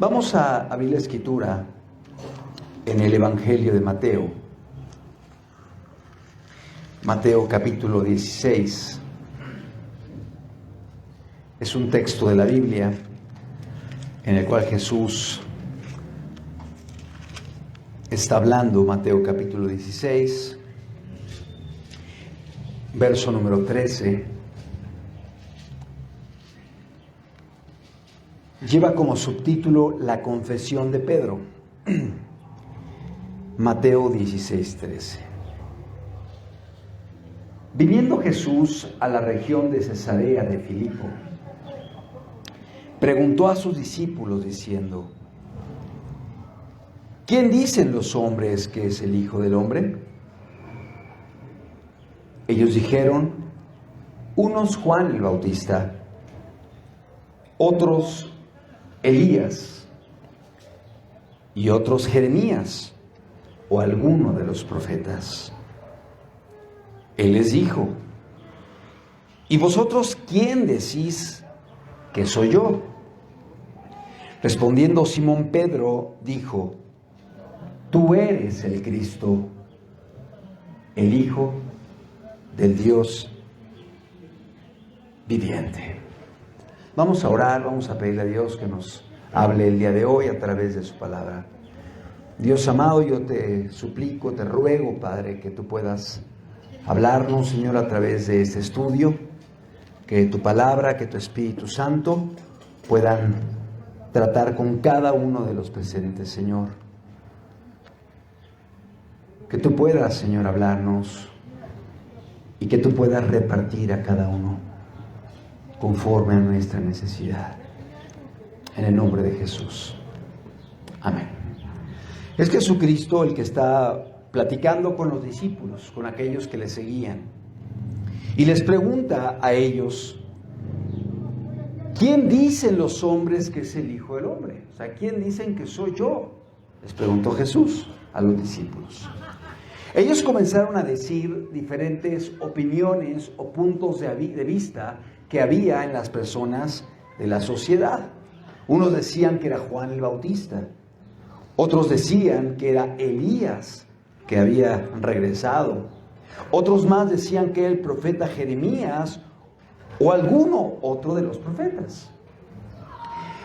Vamos a abrir la escritura en el Evangelio de Mateo. Mateo capítulo 16. Es un texto de la Biblia en el cual Jesús está hablando. Mateo capítulo 16, verso número 13. Lleva como subtítulo la confesión de Pedro. Mateo 16:13. Viniendo Jesús a la región de Cesarea de Filipo, preguntó a sus discípulos diciendo: ¿quién dicen los hombres que es el Hijo del Hombre? Ellos dijeron: unos Juan el Bautista, otros Elías, y otros Jeremías o alguno de los profetas. Él les dijo: ¿y vosotros quién decís que soy yo? Respondiendo Simón Pedro dijo: tú eres el Cristo, el Hijo del Dios viviente. Vamos a orar, vamos a pedirle a Dios que nos hable el día de hoy a través de su palabra. Dios amado, yo te suplico, te ruego, Padre, que tú puedas hablarnos, Señor, a través de este estudio, que tu palabra, que tu Espíritu Santo puedan tratar con cada uno de los presentes, Señor. Que tú puedas, Señor, hablarnos y que tú puedas repartir a cada uno conforme a nuestra necesidad. En el nombre de Jesús. Amén. Es Jesucristo el que está platicando con los discípulos, con aquellos que le seguían, y les pregunta a ellos: ¿quién dicen los hombres que es el Hijo del Hombre? O sea, ¿quién dicen que soy yo? Les preguntó Jesús a los discípulos. Ellos comenzaron a decir diferentes opiniones o puntos de vista que había en las personas de la sociedad. Unos decían que era Juan el Bautista, otros decían que era Elías, que había regresado, otros más decían que era el profeta Jeremías o alguno otro de los profetas.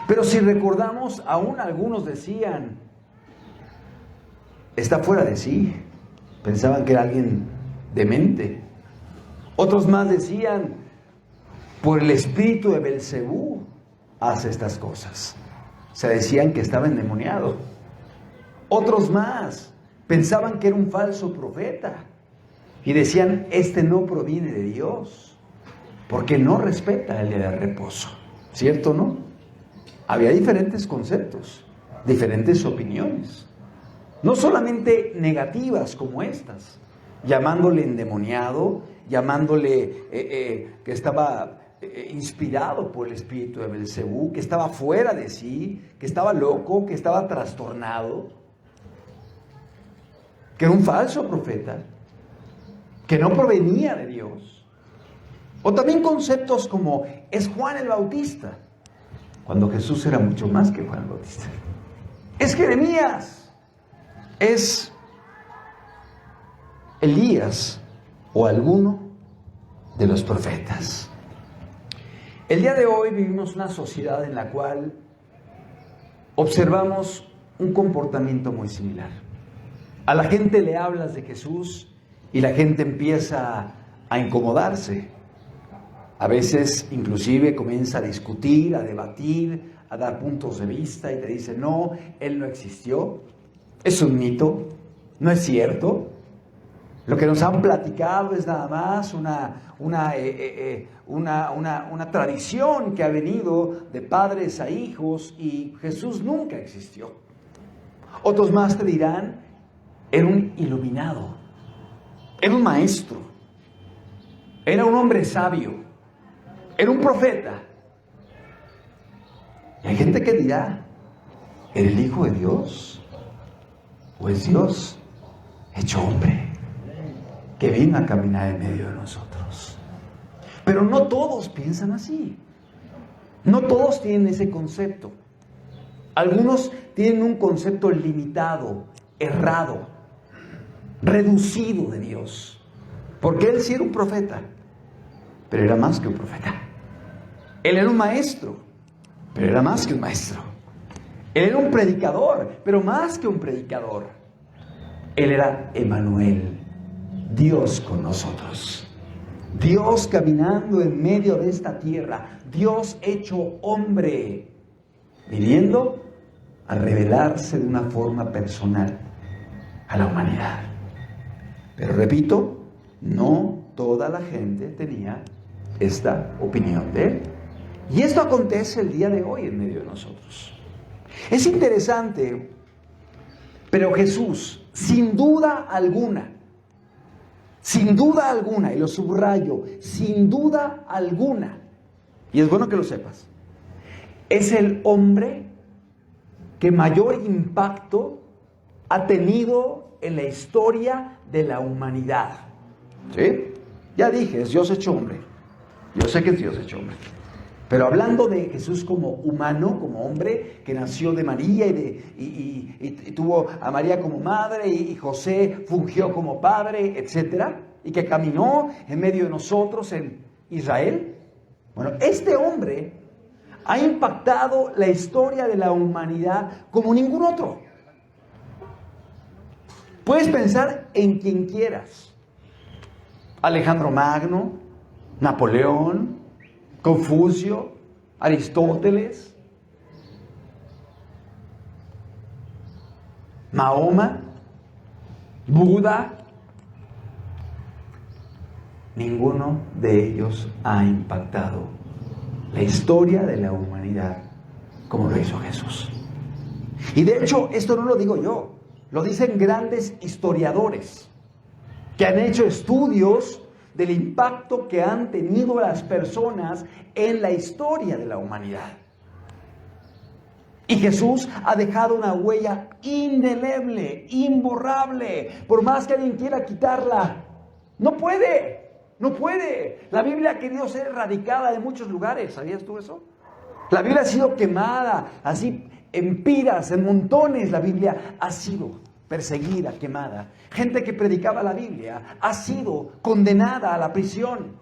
Pero si recordamos, aún algunos decían: está fuera de sí, pensaban que era alguien demente. Otros más decían: por el espíritu de Belcebú hace estas cosas. O sea, decían que estaba endemoniado. Otros más pensaban que era un falso profeta y decían: este no proviene de Dios, porque no respeta el día de reposo. ¿Cierto, no? Había diferentes conceptos, diferentes opiniones, no solamente negativas como estas, llamándole endemoniado, llamándole que estaba inspirado por el espíritu de Belcebú, que estaba fuera de sí, que estaba loco, que estaba trastornado, que era un falso profeta, que no provenía de Dios. O también conceptos como: es Juan el Bautista, cuando Jesús era mucho más que Juan el Bautista. Es Jeremías, es Elías o alguno de los profetas. El día de hoy vivimos una sociedad en la cual observamos un comportamiento muy similar. A la gente le hablas de Jesús y la gente empieza a incomodarse. A veces inclusive comienza a discutir, a debatir, a dar puntos de vista y te dice: no, Él no existió, es un mito, no es cierto. Lo que nos han platicado es nada más una tradición que ha venido de padres a hijos y Jesús nunca existió. Otros más te dirán: era un iluminado, era un maestro, era un hombre sabio, era un profeta. Y hay gente que dirá: ¿era el Hijo de Dios? ¿O es Dios hecho hombre, que vino a caminar en medio de nosotros? Pero no todos piensan así. No todos tienen ese concepto. Algunos tienen un concepto limitado, errado, reducido de Dios. Porque Él sí era un profeta, pero era más que un profeta. Él era un maestro, pero era más que un maestro. Él era un predicador, pero más que un predicador. Él era Emmanuel, Dios con nosotros. Dios caminando en medio de esta tierra, Dios hecho hombre, viniendo a revelarse de una forma personal a la humanidad. Pero repito, no toda la gente tenía esta opinión de Él. Y esto acontece el día de hoy en medio de nosotros. Es interesante, pero Jesús, sin duda alguna, y lo subrayo, sin duda alguna, y es bueno que lo sepas, es el hombre que mayor impacto ha tenido en la historia de la humanidad. ¿Sí? Ya dije, es Dios hecho hombre. Yo sé que es Dios hecho hombre. Pero hablando de Jesús como humano, como hombre, que nació de María y tuvo a María como madre y José fungió como padre, etcétera, y que caminó en medio de nosotros en Israel. Bueno, este hombre ha impactado la historia de la humanidad como ningún otro. Puedes pensar en quien quieras. Alejandro Magno, Napoleón, Confucio, Aristóteles, Mahoma, Buda. Ninguno de ellos ha impactado la historia de la humanidad como lo hizo Jesús. Y de hecho, esto no lo digo yo, lo dicen grandes historiadores que han hecho estudios del impacto que han tenido las personas en la historia de la humanidad. Y Jesús ha dejado una huella indeleble, imborrable, por más que alguien quiera quitarla. No puede. La Biblia ha querido ser erradicada de muchos lugares, ¿sabías tú eso? La Biblia ha sido quemada, así en piras, en montones. La Biblia ha sido perseguida, quemada. Gente que predicaba la Biblia ha sido condenada a la prisión.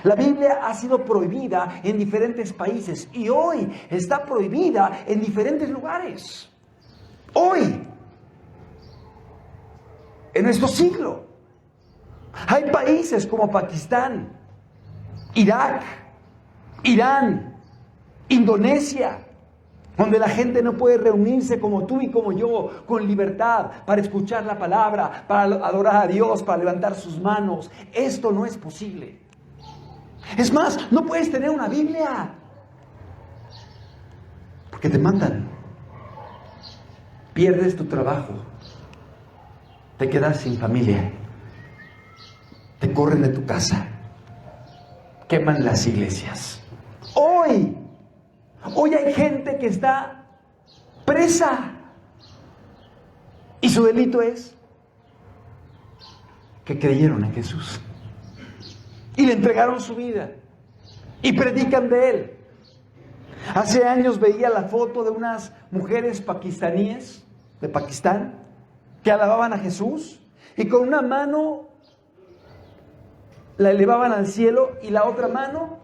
La Biblia ha sido prohibida en diferentes países y hoy está prohibida en diferentes lugares. Hoy, en nuestro siglo, hay países como Pakistán, Irak, Irán, Indonesia, donde la gente no puede reunirse como tú y como yo, con libertad, para escuchar la palabra, para adorar a Dios, para levantar sus manos. Esto no es posible. Es más, no puedes tener una Biblia, porque te matan. Pierdes tu trabajo, te quedas sin familia, te corren de tu casa, queman las iglesias. Hoy hay gente que está presa y su delito es que creyeron en Jesús y le entregaron su vida y predican de Él. Hace años veía la foto de unas mujeres pakistaníes de Pakistán que alababan a Jesús y con una mano la elevaban al cielo y la otra mano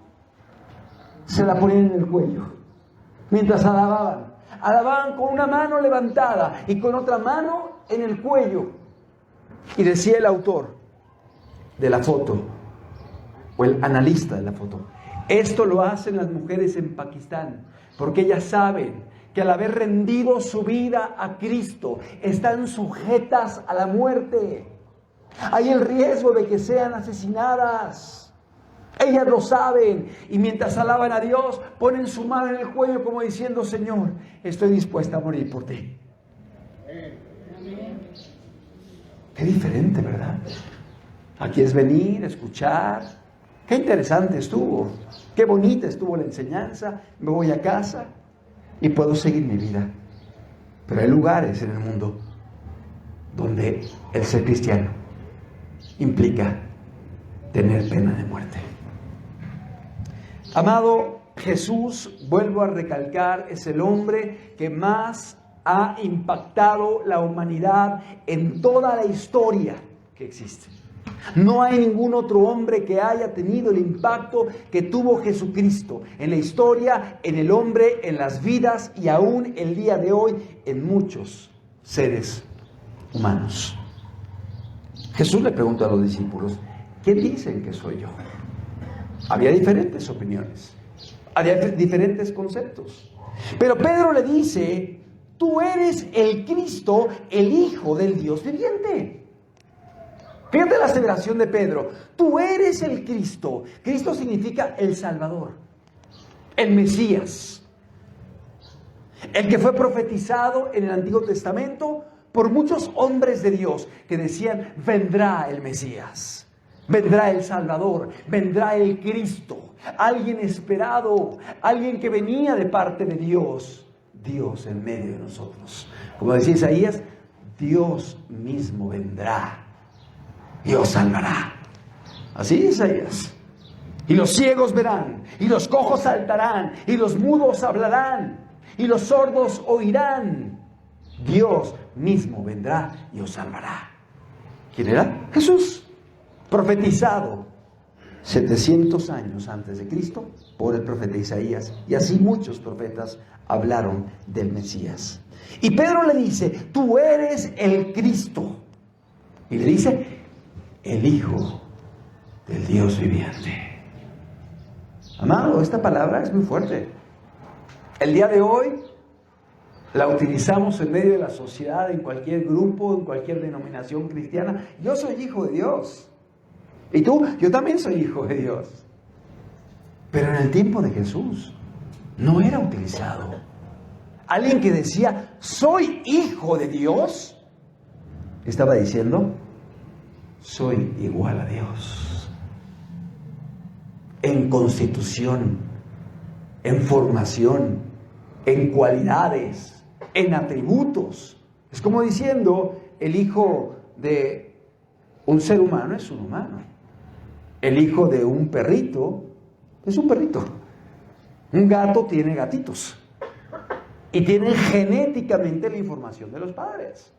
se la ponían en el cuello mientras alababan. Alababan con una mano levantada y con otra mano en el cuello. Y decía el autor de la foto, o el analista de la foto, esto lo hacen las mujeres en Pakistán porque ellas saben que al haber rendido su vida a Cristo están sujetas a la muerte. Hay el riesgo de que sean asesinadas. Ellas lo saben y mientras alaban a Dios ponen su mano en el cuello como diciendo: Señor, estoy dispuesta a morir por ti. Qué diferente, ¿verdad? Aquí es venir, escuchar. Qué interesante estuvo, qué bonita estuvo la enseñanza. Me voy a casa y puedo seguir mi vida. Pero hay lugares en el mundo donde el ser cristiano implica tener pena de muerte. Amado, Jesús, vuelvo a recalcar, es el hombre que más ha impactado la humanidad en toda la historia que existe. No hay ningún otro hombre que haya tenido el impacto que tuvo Jesucristo en la historia, en el hombre, en las vidas y aún el día de hoy en muchos seres humanos. Jesús le preguntó a los discípulos, ¿quién dicen que soy yo? Había diferentes opiniones, había diferentes conceptos. Pero Pedro le dice, tú eres el Cristo, el Hijo del Dios viviente. Fíjate la aseveración de Pedro, tú eres el Cristo. Cristo significa el Salvador, el Mesías, el que fue profetizado en el Antiguo Testamento por muchos hombres de Dios que decían, vendrá el Mesías, vendrá el Salvador, vendrá el Cristo, alguien esperado, alguien que venía de parte de Dios, Dios en medio de nosotros. Como decía Isaías, Dios mismo vendrá. Dios salvará. Así es Isaías. Y los ciegos verán, y los cojos saltarán, y los mudos hablarán, y los sordos oirán. Dios mismo vendrá y os salvará. ¿Quién era? Jesús, profetizado 700 años antes de Cristo por el profeta Isaías. Y así muchos profetas hablaron del Mesías. Y Pedro le dice, tú eres el Cristo. Y le dice, el Hijo del Dios viviente. Amado, esta palabra es muy fuerte. El día de hoy la utilizamos en medio de la sociedad, en cualquier grupo, en cualquier denominación cristiana. Yo soy hijo de Dios. ¿Y tú? Yo también soy hijo de Dios. Pero en el tiempo de Jesús no era utilizado. Alguien que decía, soy hijo de Dios, estaba diciendo, soy igual a Dios. En constitución, en formación, en cualidades, en atributos. Es como diciendo, el hijo de un ser humano es un humano. El hijo de un perrito es un perrito. Un gato tiene gatitos. Y tienen genéticamente la información de los padres.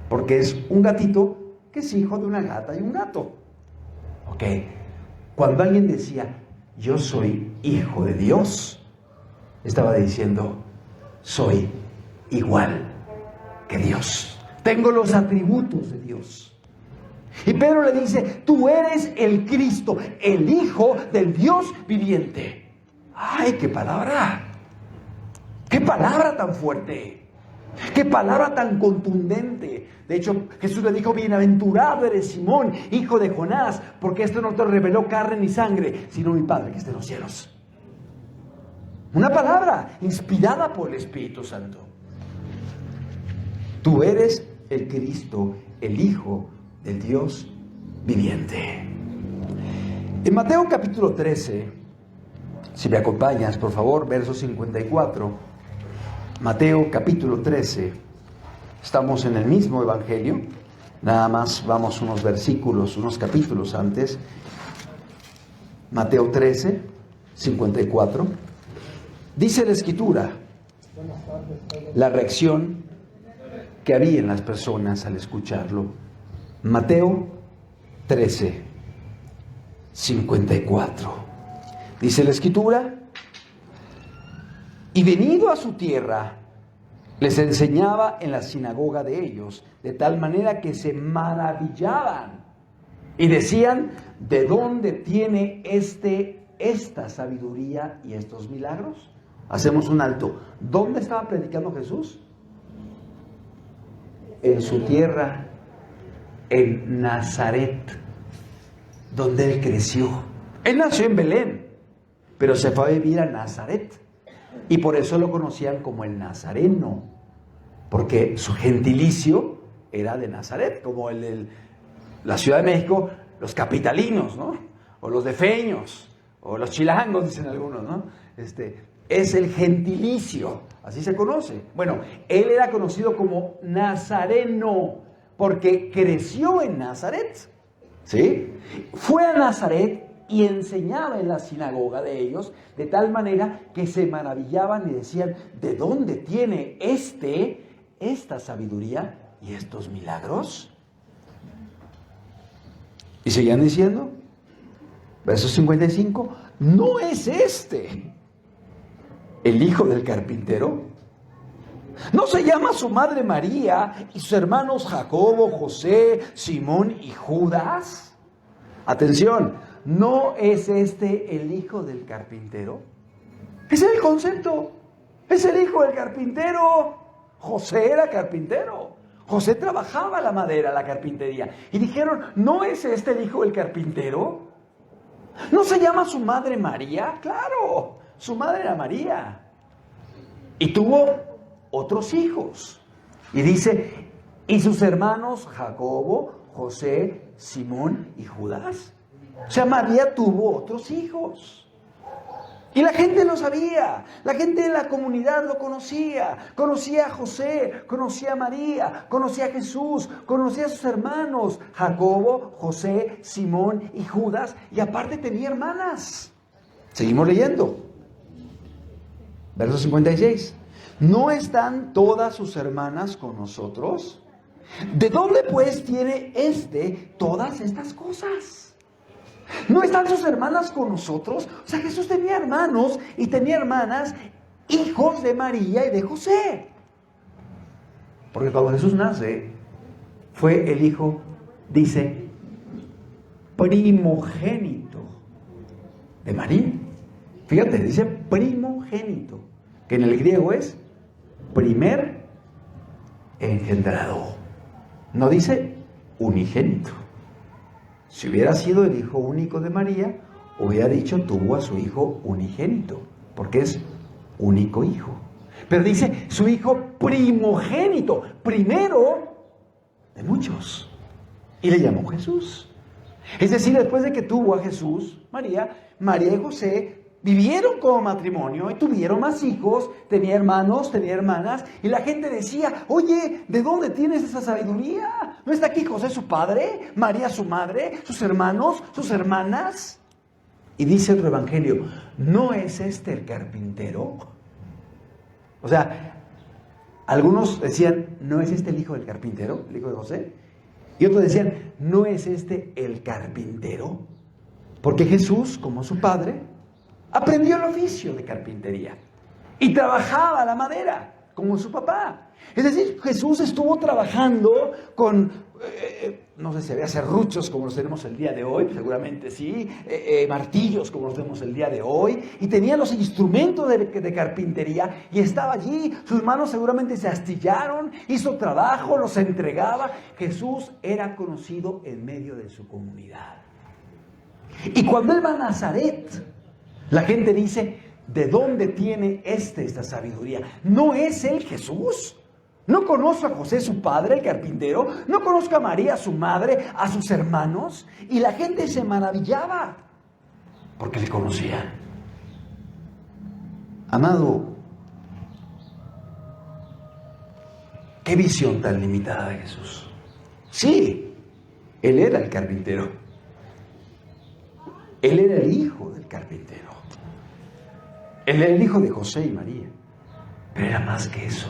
Porque es un gatito que es hijo de una gata y un gato. Ok. Cuando alguien decía, yo soy hijo de Dios, estaba diciendo, soy igual que Dios. Tengo los atributos de Dios. Y Pedro le dice, tú eres el Cristo, el Hijo del Dios viviente. ¡Ay, qué palabra! ¡Qué palabra tan fuerte! ¡Qué palabra tan contundente! De hecho, Jesús le dijo, bienaventurado eres Simón, hijo de Jonás, porque esto no te reveló carne ni sangre, sino mi Padre que está en los cielos. Una palabra inspirada por el Espíritu Santo. Tú eres el Cristo, el Hijo del Dios viviente. En Mateo capítulo 13, si me acompañas, por favor, verso 54. Mateo capítulo 13. Estamos en el mismo evangelio, nada más vamos unos versículos, unos capítulos antes. Mateo 13, 54. Dice la Escritura la reacción que había en las personas al escucharlo. Mateo 13, 54. Dice la Escritura, y venido a su tierra, les enseñaba en la sinagoga de ellos, de tal manera que se maravillaban y decían, ¿de dónde tiene esta sabiduría y estos milagros? Hacemos un alto. ¿Dónde estaba predicando Jesús? En su tierra, en Nazaret, donde él creció. Él nació en Belén, pero se fue a vivir a Nazaret. Y por eso lo conocían como el Nazareno, porque su gentilicio era de Nazaret, como el de la Ciudad de México, los capitalinos, ¿no? O los defeños, o los chilangos, dicen algunos, ¿no? Es el gentilicio, así se conoce. Bueno, él era conocido como Nazareno, porque creció en Nazaret, ¿sí? Fue a Nazaret y enseñaba en la sinagoga de ellos, de tal manera que se maravillaban y decían, ¿de dónde tiene esta sabiduría y estos milagros? Y seguían diciendo, verso 55, ¿no es este el hijo del carpintero? ¿No se llama su madre María y sus hermanos Jacobo, José, Simón y Judas? Atención, ¿no es este el hijo del carpintero? Ese es el concepto. Es el hijo del carpintero. José era carpintero. José trabajaba la madera, la carpintería. Y dijeron, ¿no es este el hijo del carpintero? ¿No se llama su madre María? Claro, su madre era María. Y tuvo otros hijos. Y dice, y sus hermanos Jacobo, José, Simón y Judas. O sea, María tuvo otros hijos. Y la gente lo sabía, la gente de la comunidad lo conocía a José, conocía a María, conocía a Jesús, conocía a sus hermanos, Jacobo, José, Simón y Judas, y aparte tenía hermanas. Seguimos leyendo. Verso 56. ¿No están todas sus hermanas con nosotros? ¿De dónde pues tiene todas estas cosas? ¿No están sus hermanas con nosotros? O sea, Jesús tenía hermanos y tenía hermanas, hijos de María y de José. Porque cuando Jesús nace, fue el hijo, dice, primogénito de María. Fíjate, dice primogénito, que en el griego es primer engendrado. No dice unigénito. Si hubiera sido el hijo único de María, hubiera dicho tuvo a su hijo unigénito, porque es único hijo. Pero dice su hijo primogénito, primero de muchos. Y le llamó Jesús. Es decir, después de que tuvo a Jesús, María y José vivieron como matrimonio y tuvieron más hijos, tenía hermanos, tenía hermanas, y la gente decía, oye, ¿de dónde tienes esa sabiduría? ¿No está aquí José su padre, María su madre, sus hermanos, sus hermanas? Y dice otro evangelio, ¿no es este el carpintero? O sea, algunos decían, ¿no es este el hijo del carpintero, el hijo de José? Y otros decían, ¿no es este el carpintero? Porque Jesús, como su padre, aprendió el oficio de carpintería y trabajaba la madera como su papá. Es decir, Jesús estuvo trabajando con, no sé si había serruchos como los tenemos el día de hoy, seguramente sí, martillos como los tenemos el día de hoy, y tenía los instrumentos de carpintería y estaba allí, sus manos seguramente se astillaron, hizo trabajo, los entregaba. Jesús era conocido en medio de su comunidad. Y cuando él va a Nazaret, la gente dice, ¿de dónde tiene esta sabiduría? ¿No es él Jesús? ¿No conozco a José su padre, el carpintero? ¿No conozco a María su madre, a sus hermanos? Y la gente se maravillaba porque le conocían. Amado, qué visión tan limitada de Jesús. Sí, él era el carpintero. Él era el hijo del carpintero. Él era el hijo de José y María. Pero era más que eso.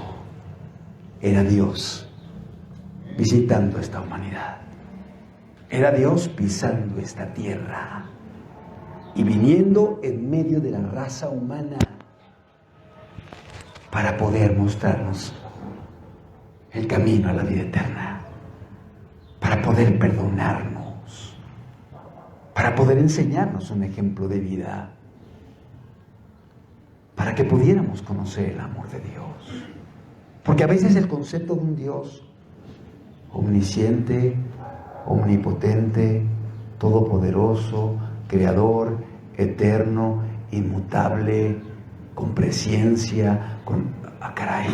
Era Dios visitando esta humanidad. Era Dios pisando esta tierra y viniendo en medio de la raza humana para poder mostrarnos el camino a la vida eterna, para poder perdonarnos, para poder enseñarnos un ejemplo de vida, para que pudiéramos conocer el amor de Dios. Porque a veces el concepto de un Dios omnisciente, omnipotente, todopoderoso, creador, eterno, inmutable, con presencia, caray,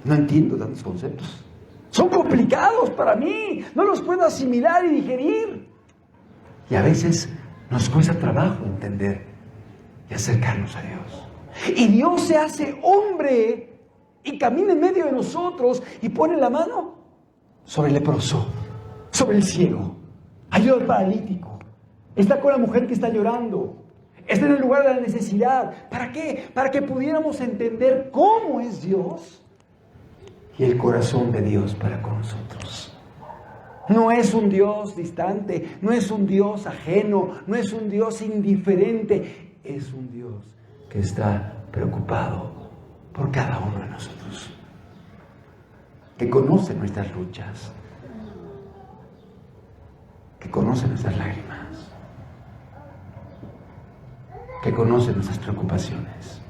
no entiendo tantos conceptos. Son complicados para mí, no los puedo asimilar y digerir. Y a veces nos cuesta trabajo entender y acercarnos a Dios. Y Dios se hace hombre y camina en medio de nosotros y pone la mano sobre el leproso, sobre el ciego, ayuda al paralítico, Está con la mujer que está llorando. Está en el lugar de la necesidad. ¿Para qué? Para que pudiéramos entender cómo es Dios y el corazón de Dios para con nosotros. No es un Dios distante, no es un Dios ajeno, no es un Dios indiferente. Es un Dios que está preocupado por cada uno de nosotros, que conoce nuestras luchas, que conoce nuestras lágrimas, que conoce nuestras preocupaciones,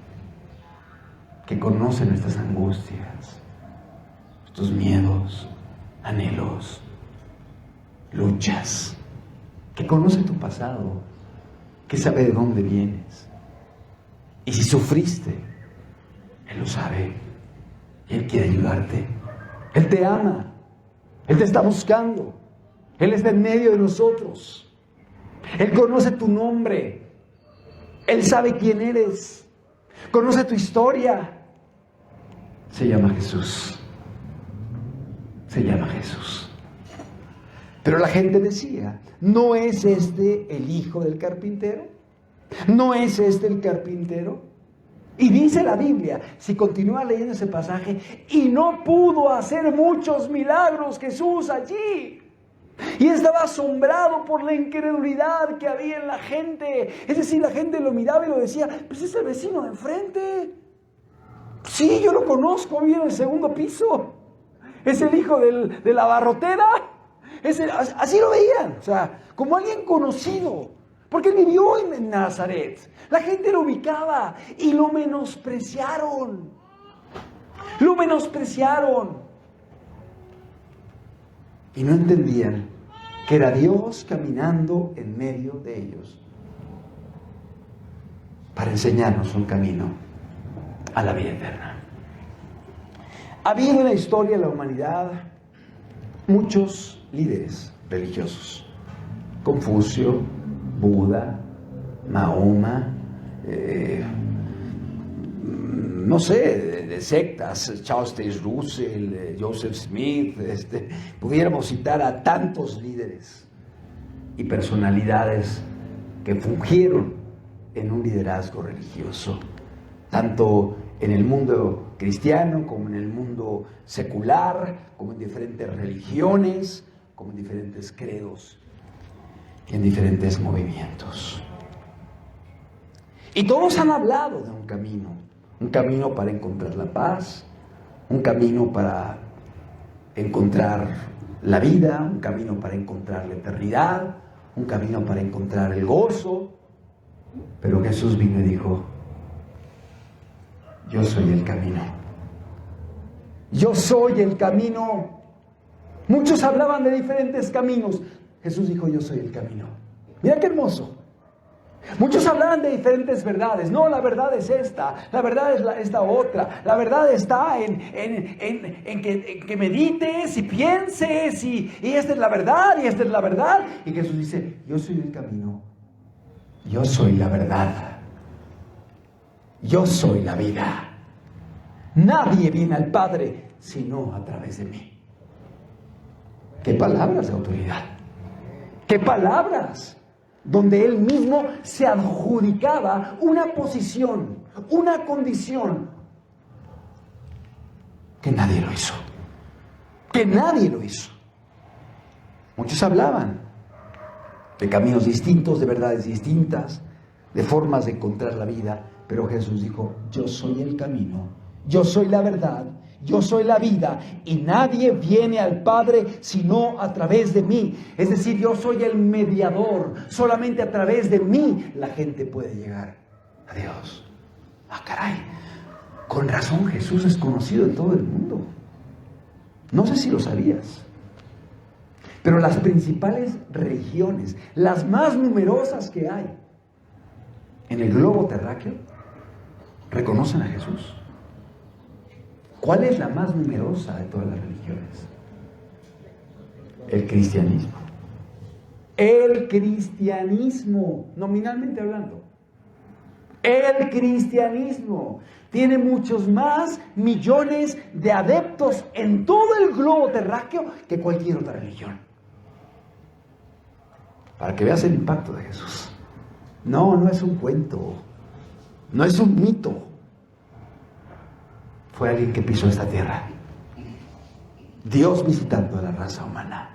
que conoce nuestras angustias, nuestros miedos, anhelos, luchas, que conoce tu pasado, que sabe de dónde vienes. Y si sufriste, Él lo sabe. Él quiere ayudarte. Él te ama. Él te está buscando. Él está en medio de nosotros. Él conoce tu nombre. Él sabe quién eres. Conoce tu historia. Se llama Jesús. Se llama Jesús. Pero la gente decía, ¿no es este el hijo del carpintero? ¿No es este el carpintero? Y dice la Biblia, si continúa leyendo ese pasaje, y no pudo hacer muchos milagros Jesús allí. Y estaba asombrado por la incredulidad que había en la gente. Es decir, la gente lo miraba y lo decía, pues es el vecino de enfrente. Sí, yo lo conozco, vive en el segundo piso. Es el hijo de la barrotera. Así lo veían, o sea, como alguien conocido, porque él vivió en Nazaret. La gente lo ubicaba y lo menospreciaron. Lo menospreciaron. Y no entendían que era Dios caminando en medio de ellos para enseñarnos un camino a la vida eterna. Ha habido en la historia de la humanidad muchos líderes religiosos. Confucio, Buda, Mahoma, no sé, de sectas, Charles Taze Russell, Joseph Smith, pudiéramos citar a tantos líderes y personalidades que fungieron en un liderazgo religioso, tanto en el mundo cristiano como en el mundo secular, como en diferentes religiones, como en diferentes credos y en diferentes movimientos. Y todos han hablado de un camino para encontrar la paz, un camino para encontrar la vida, un camino para encontrar la eternidad, un camino para encontrar el gozo. Pero Jesús vino y dijo, yo soy el camino. Yo soy el camino. Muchos hablaban de diferentes caminos. Jesús dijo, yo soy el camino. Mira qué hermoso. Muchos hablaban de diferentes verdades. No, la verdad es esta, la verdad es esta otra. La verdad está en que medites y pienses y esta es la verdad y esta es la verdad. Y Jesús dice, yo soy el camino. Yo soy la verdad. Yo soy la vida. Nadie viene al Padre sino a través de mí. ¿Qué palabras de autoridad? ¿Qué palabras? Donde Él mismo se adjudicaba una posición, una condición que nadie lo hizo. Que nadie lo hizo. Muchos hablaban de caminos distintos, de verdades distintas, de formas de encontrar la vida, pero Jesús dijo, yo soy el camino, yo soy la verdad, yo soy la vida y nadie viene al Padre sino a través de mí. Es decir, yo soy el mediador. Solamente a través de mí la gente puede llegar a Dios. Ah, caray. Con razón Jesús es conocido en todo el mundo. No sé si lo sabías. Pero las principales religiones, las más numerosas que hay en el globo terráqueo, reconocen a Jesús. ¿Cuál es la más numerosa de todas las religiones? El cristianismo. El cristianismo, nominalmente hablando. El cristianismo tiene muchos más millones de adeptos en todo el globo terráqueo que cualquier otra religión. para que veas el impacto de Jesús. No, no es un cuento, no es un mito. Fue alguien que pisó esta tierra. Dios visitando a la raza humana.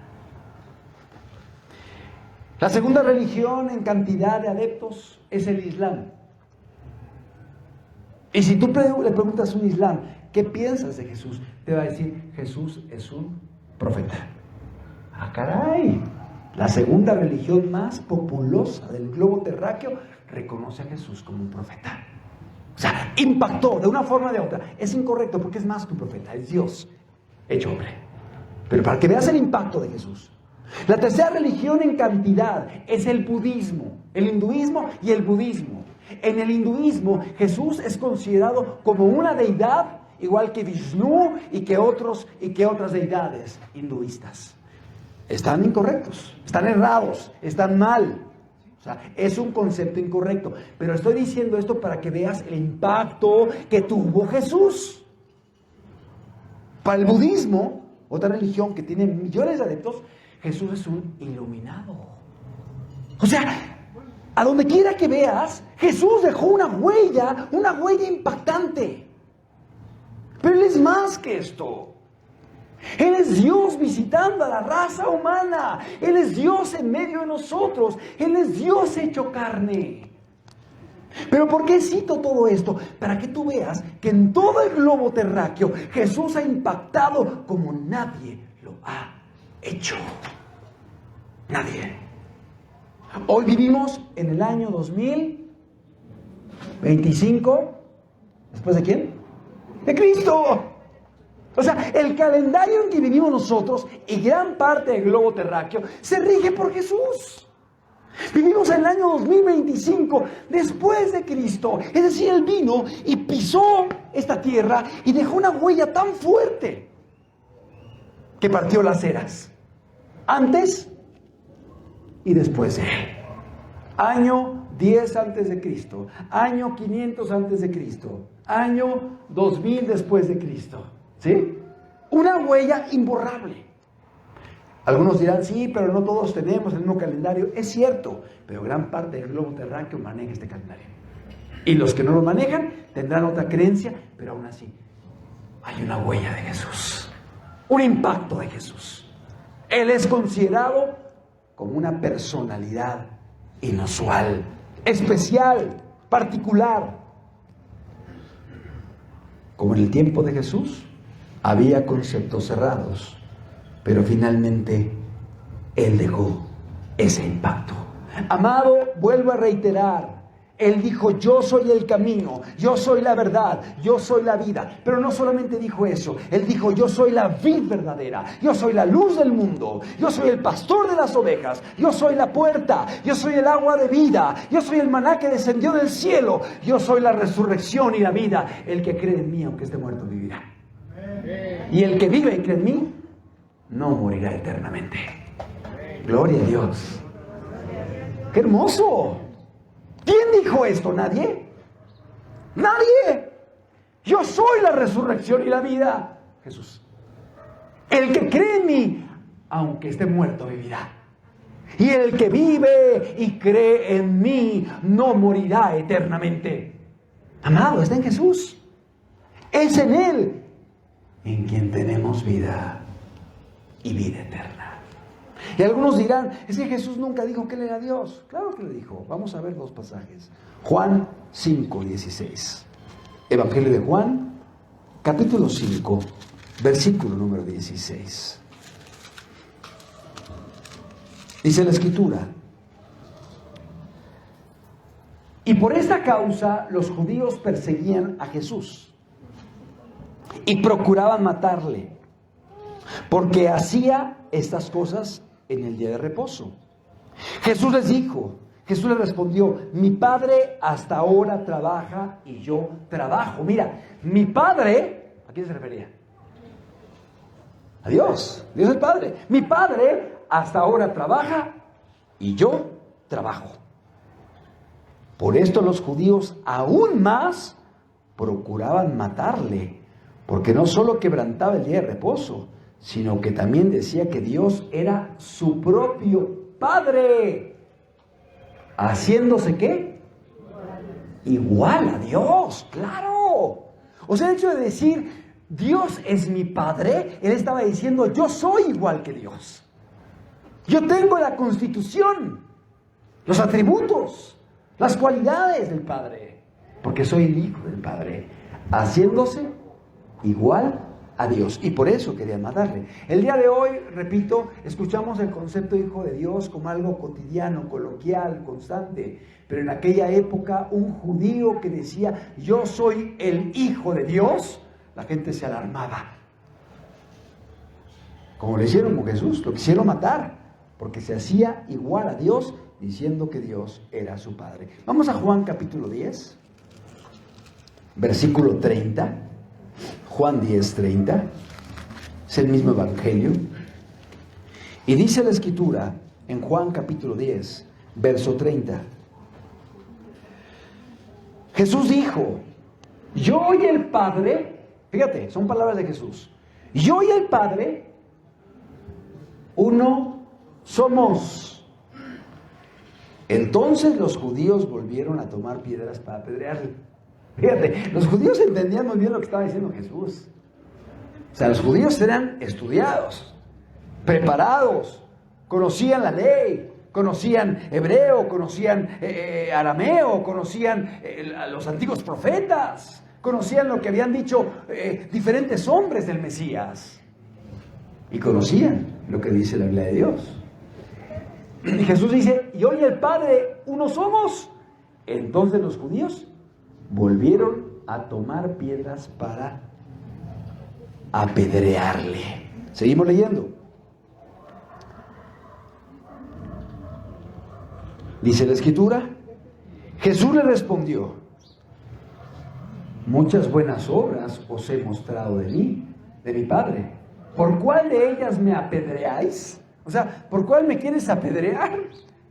La segunda religión en cantidad de adeptos es el Islam. Y si tú le preguntas a un Islam, ¿qué piensas de Jesús? Te va a decir, Jesús es un profeta. ¡Ah, caray! La segunda religión más populosa del globo terráqueo reconoce a Jesús como un profeta. O sea, impactó de una forma o de otra. Es incorrecto porque es más que un profeta, es Dios hecho hombre. Pero para que veas el impacto de Jesús. La tercera religión en cantidad es el budismo, el hinduismo y el budismo. En el hinduismo, Jesús es considerado como una deidad, igual que Vishnu y que otras deidades hinduistas. Están incorrectos, están errados, están mal. O sea, es un concepto incorrecto. Pero estoy diciendo esto para que veas el impacto que tuvo Jesús. Para el budismo, otra religión que tiene millones de adeptos, Jesús es un iluminado. O sea, a donde quiera que veas, Jesús dejó una huella impactante. Pero Él es más que esto. Él es Dios visitando a la raza humana. Él es Dios en medio de nosotros. Él es Dios hecho carne. Pero ¿por qué cito todo esto? Para que tú veas que en todo el globo terráqueo Jesús ha impactado como nadie lo ha hecho. Nadie. Hoy vivimos en el año 2025. ¿Después de quién? De Cristo. O sea, el calendario en que vivimos nosotros y gran parte del globo terráqueo se rige por Jesús. Vivimos en el año 2025 después de Cristo. Es decir, Él vino y pisó esta tierra y dejó una huella tan fuerte que partió las eras. Antes y después de Él. Año 10 antes de Cristo. Año 500 antes de Cristo. Año 2000 después de Cristo. ¿Sí? Una huella imborrable. Algunos dirán, sí, pero no todos tenemos el mismo calendario. Es cierto, pero gran parte del globo terráqueo maneja este calendario. Y los que no lo manejan tendrán otra creencia, pero aún así hay una huella de Jesús. Un impacto de Jesús. Él es considerado como una personalidad inusual, especial, particular. Como en el tiempo de Jesús, había conceptos cerrados, pero finalmente Él dejó ese impacto. Amado, vuelvo a reiterar, Él dijo, yo soy el camino, yo soy la verdad, yo soy la vida. Pero no solamente dijo eso, Él dijo, yo soy la vid verdadera, yo soy la luz del mundo, yo soy el pastor de las ovejas, yo soy la puerta, yo soy el agua de vida, yo soy el maná que descendió del cielo, yo soy la resurrección y la vida. El que cree en mí, aunque esté muerto, vivirá. Y el que vive y cree en mí, no morirá eternamente. Gloria a Dios. ¡Qué hermoso! ¿Quién dijo esto? ¿Nadie? ¡Nadie! Yo soy la resurrección y la vida. Jesús. El que cree en mí, aunque esté muerto, vivirá. Y el que vive y cree en mí, no morirá eternamente. Amado, está en Jesús. Es en Él en quien tenemos vida y vida eterna. Y algunos dirán, es que Jesús nunca dijo que Él era Dios. Claro que lo dijo. Vamos a ver dos pasajes. Juan 5:16. Evangelio de Juan, capítulo 5, versículo número 16. Dice la Escritura: y por esta causa los judíos perseguían a Jesús y procuraban matarle, porque hacía estas cosas en el día de reposo. Jesús les respondió, mi Padre hasta ahora trabaja y yo trabajo. Mira, mi Padre, ¿a quién se refería? A Dios, Dios el Padre. Mi Padre hasta ahora trabaja y yo trabajo. Por esto los judíos aún más procuraban matarle, porque no solo quebrantaba el día de reposo, sino que también decía que Dios era su propio Padre. Haciéndose ¿qué? Igual a Dios, claro. O sea, el hecho de decir, Dios es mi Padre, él estaba diciendo, yo soy igual que Dios. Yo tengo la constitución, los atributos, las cualidades del Padre, porque soy el Hijo del Padre, haciéndose igual a Dios. Y por eso querían matarle. El día de hoy, repito, escuchamos el concepto de Hijo de Dios como algo cotidiano, coloquial, constante. Pero en aquella época, un judío que decía, yo soy el Hijo de Dios, la gente se alarmaba. Como le hicieron con Jesús, lo quisieron matar, porque se hacía igual a Dios, diciendo que Dios era su Padre. Vamos a Juan capítulo 10, versículo 30. Juan 10, 30. Es el mismo evangelio. Y dice la Escritura en Juan capítulo 10, verso 30. Jesús dijo, yo y el Padre, fíjate, son palabras de Jesús, yo y el Padre, uno somos. Entonces los judíos volvieron a tomar piedras para apedrearle. Fíjate, los judíos entendían muy bien lo que estaba diciendo Jesús. O sea, los judíos eran estudiados, preparados, conocían la ley, conocían hebreo, conocían arameo, conocían a los antiguos profetas, conocían lo que habían dicho diferentes hombres del Mesías. Y conocían lo que dice la Biblia de Dios. Y Jesús dice, yo y el Padre uno somos. Entonces los judíos volvieron a tomar piedras para apedrearle. Seguimos leyendo. Dice la Escritura, Jesús le respondió, muchas buenas obras os he mostrado de mí, de mi Padre. ¿Por cuál de ellas me apedreáis? O sea, ¿por cuál me quieres apedrear?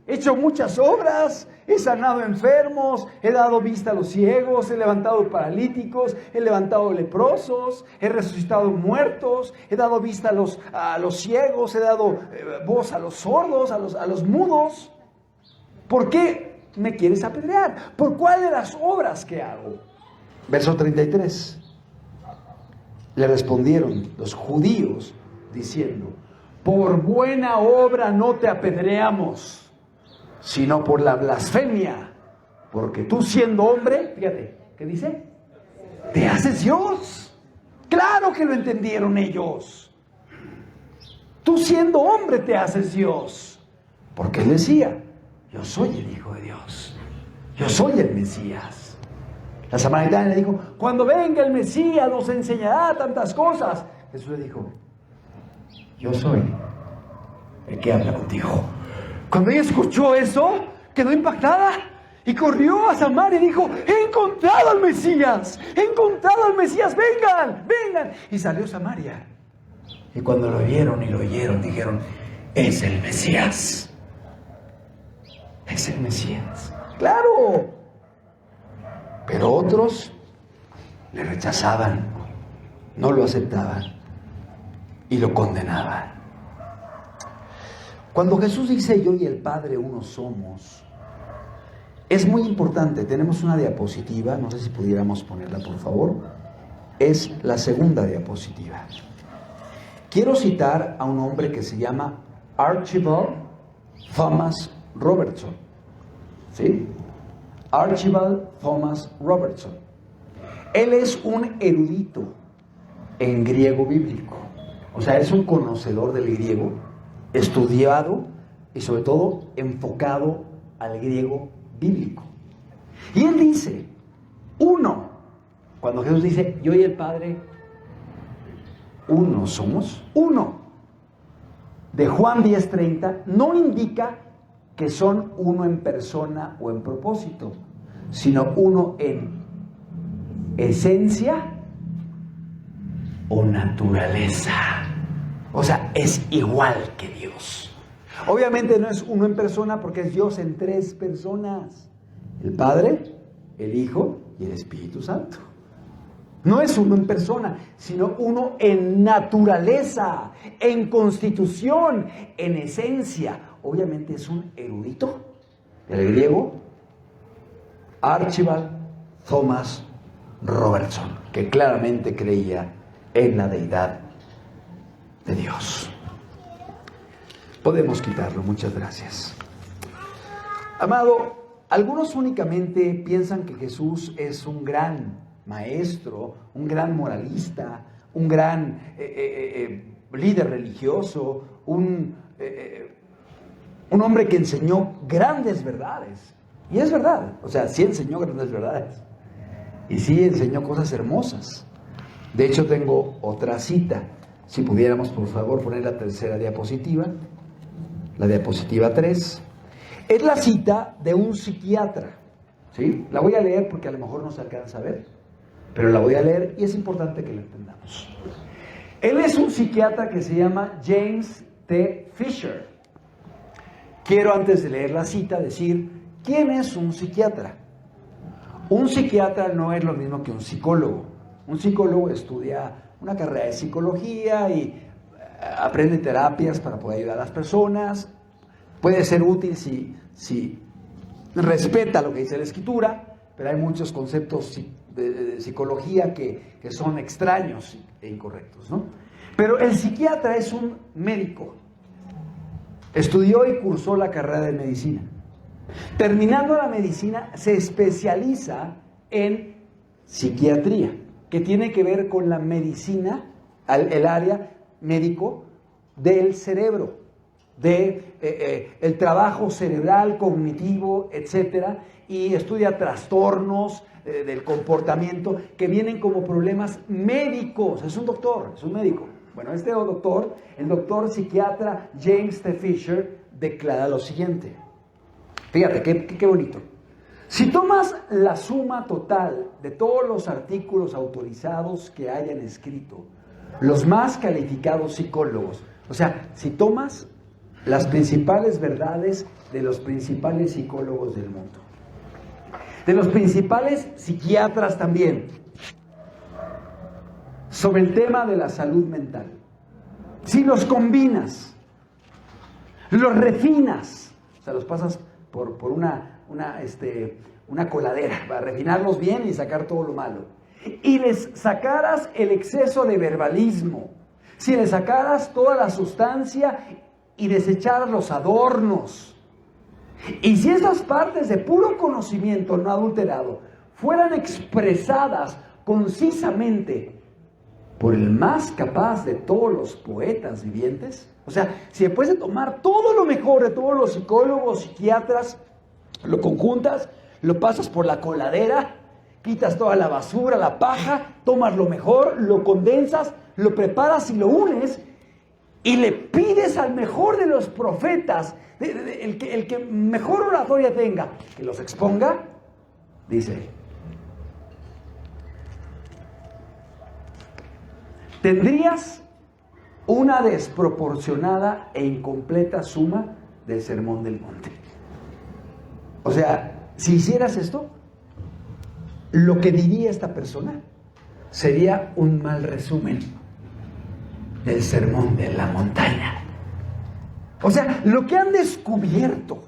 He hecho muchas obras, he sanado enfermos, he dado vista a los ciegos, he levantado paralíticos, he levantado leprosos, he resucitado muertos, he dado vista a los ciegos, he dado voz a los sordos, a los mudos. ¿Por qué me quieres apedrear? ¿Por cuál de las obras que hago? Verso 33. Le respondieron los judíos diciendo, por buena obra no te apedreamos, sino por la blasfemia, porque tú siendo hombre, fíjate, ¿qué dice? Te haces Dios. Claro que lo entendieron ellos. Tú siendo hombre te haces Dios, porque él decía, yo soy el Hijo de Dios, yo soy el Mesías. La samaritana le dijo, cuando venga el Mesías nos enseñará tantas cosas. Jesús le dijo, yo soy el que habla contigo. Cuando ella escuchó eso, quedó impactada y corrió a Samaria y dijo, he encontrado al Mesías, vengan, vengan. Y salió a Samaria. Y cuando lo vieron y lo oyeron, dijeron, es el Mesías. Es el Mesías. Claro. Pero otros le rechazaban, no lo aceptaban y lo condenaban. Cuando Jesús dice yo y el Padre uno somos, es muy importante. Tenemos una diapositiva, no sé si pudiéramos ponerla por favor. Es la segunda diapositiva. Quiero citar a un hombre que se llama Archibald Thomas Robertson. ¿Sí? Archibald Thomas Robertson. Él es un erudito en griego bíblico. O sea, es un conocedor del griego, estudiado y sobre todo enfocado al griego bíblico. Y él dice, uno, cuando Jesús dice, yo y el Padre, uno somos, uno, de Juan 10:30, no indica que son uno en persona o en propósito, sino uno en esencia o naturaleza. O sea, es igual que Dios. Obviamente no es uno en persona porque es Dios en tres personas. El Padre, el Hijo y el Espíritu Santo. No es uno en persona, sino uno en naturaleza, en constitución, en esencia. Obviamente es un erudito. el griego Archibald Thomas Robertson, que claramente creía en la deidad de Dios. Podemos quitarlo, muchas gracias. Amado, algunos únicamente piensan que Jesús es un gran maestro, un gran moralista, un gran líder religioso, un hombre que enseñó grandes verdades. Y es verdad, o sea, sí enseñó grandes verdades. Y sí enseñó cosas hermosas. De hecho, tengo otra cita. Si pudiéramos, por favor, poner la tercera diapositiva, la diapositiva 3. Es la cita de un psiquiatra, ¿sí? La voy a leer porque a lo mejor no se alcanza a ver, pero la voy a leer y es importante que la entendamos. Él es un psiquiatra que se llama James T. Fisher. Quiero, antes de leer la cita, decir, ¿quién es un psiquiatra? Un psiquiatra no es lo mismo que un psicólogo. Un psicólogo estudia una carrera de psicología y aprende terapias para poder ayudar a las personas. Puede ser útil si respeta lo que dice la Escritura, pero hay muchos conceptos de psicología que son extraños e incorrectos, ¿no? Pero el psiquiatra es un médico. Estudió y cursó la carrera de medicina. Terminando la medicina, se especializa en psiquiatría, que tiene que ver con la medicina, el área médico del cerebro, el trabajo cerebral, cognitivo, etcétera, y estudia trastornos del comportamiento que vienen como problemas médicos. Es un doctor, es un médico. Bueno, este doctor, el doctor psiquiatra James T. Fisher, declara lo siguiente. Fíjate, qué bonito. Si tomas la suma total de todos los artículos autorizados que hayan escrito los más calificados psicólogos, o sea, si tomas las principales verdades de los principales psicólogos del mundo, de los principales psiquiatras también, sobre el tema de la salud mental, si los combinas, los refinas, o sea, los pasas por una coladera para refinarlos bien y sacar todo lo malo, y les sacaras el exceso de verbalismo, si les sacaras toda la sustancia y desecharas los adornos, y si esas partes de puro conocimiento no adulterado fueran expresadas concisamente por el más capaz de todos los poetas vivientes, o sea, si después de tomar todo lo mejor de todos los psicólogos, psiquiatras, lo conjuntas, lo pasas por la coladera, quitas toda la basura, la paja, tomas lo mejor, lo condensas, lo preparas y lo unes, y le pides al mejor de los profetas, el que mejor oratoria tenga, que los exponga, dice, tendrías una desproporcionada e incompleta suma del Sermón del Monte. O sea, si hicieras esto, lo que diría esta persona sería un mal resumen del Sermón de la Montaña. O sea, lo que han descubierto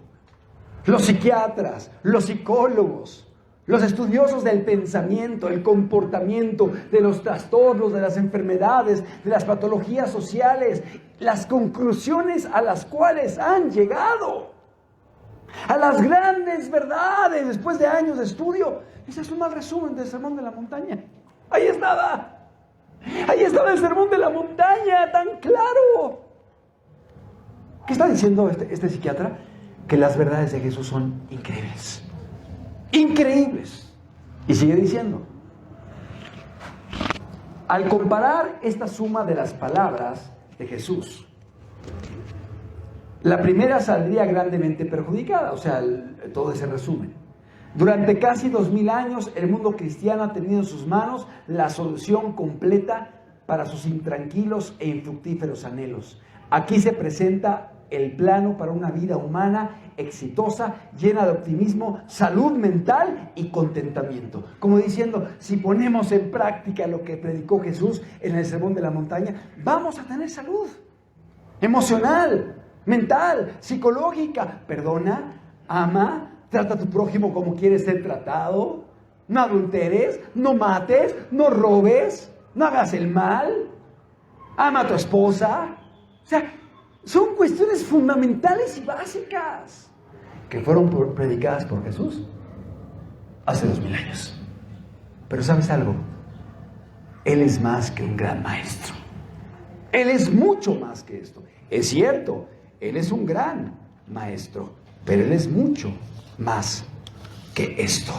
los psiquiatras, los psicólogos, los estudiosos del pensamiento, el comportamiento, de los trastornos, de las enfermedades, de las patologías sociales, las conclusiones a las cuales han llegado, a las grandes verdades después de años de estudio, ese es un mal resumen del Sermón de la Montaña. Ahí estaba el Sermón de la Montaña, tan claro. ¿Qué está diciendo este psiquiatra? Que las verdades de Jesús son increíbles. Increíbles. Y sigue diciendo, al comparar esta suma de las palabras de Jesús, la primera saldría grandemente perjudicada, o sea, todo ese resumen. Durante casi 2000 años, el mundo cristiano ha tenido en sus manos la solución completa para sus intranquilos e infructíferos anhelos. Aquí se presenta el plano para una vida humana exitosa, llena de optimismo, salud mental y contentamiento. Como diciendo, si ponemos en práctica lo que predicó Jesús en el Sermón de la Montaña, vamos a tener salud emocional, mental, psicológica. Perdona, ama, trata a tu prójimo como quieres ser tratado, no adulteres, no mates, no robes, no hagas el mal, ama a tu esposa. O sea, son cuestiones fundamentales y básicas que fueron predicadas por Jesús hace 2000 años. Pero ¿sabes algo? Él es más que un gran maestro. Él es mucho más que esto. Es cierto, Él es un gran maestro, pero Él es mucho más que esto.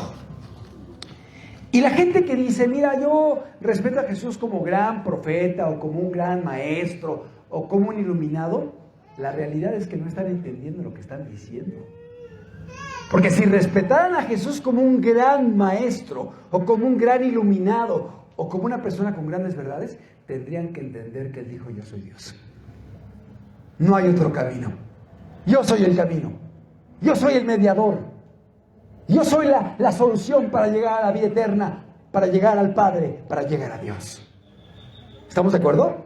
Y la gente que dice, mira, yo respeto a Jesús como gran profeta o como un gran maestro o como un iluminado, la realidad es que no están entendiendo lo que están diciendo. Porque si respetaran a Jesús como un gran maestro o como un gran iluminado o como una persona con grandes verdades, tendrían que entender que Él dijo, yo soy Dios. No hay otro camino. Yo soy el camino. Yo soy el mediador. Yo soy la solución para llegar a la vida eterna, para llegar al Padre, para llegar a Dios. ¿Estamos de acuerdo?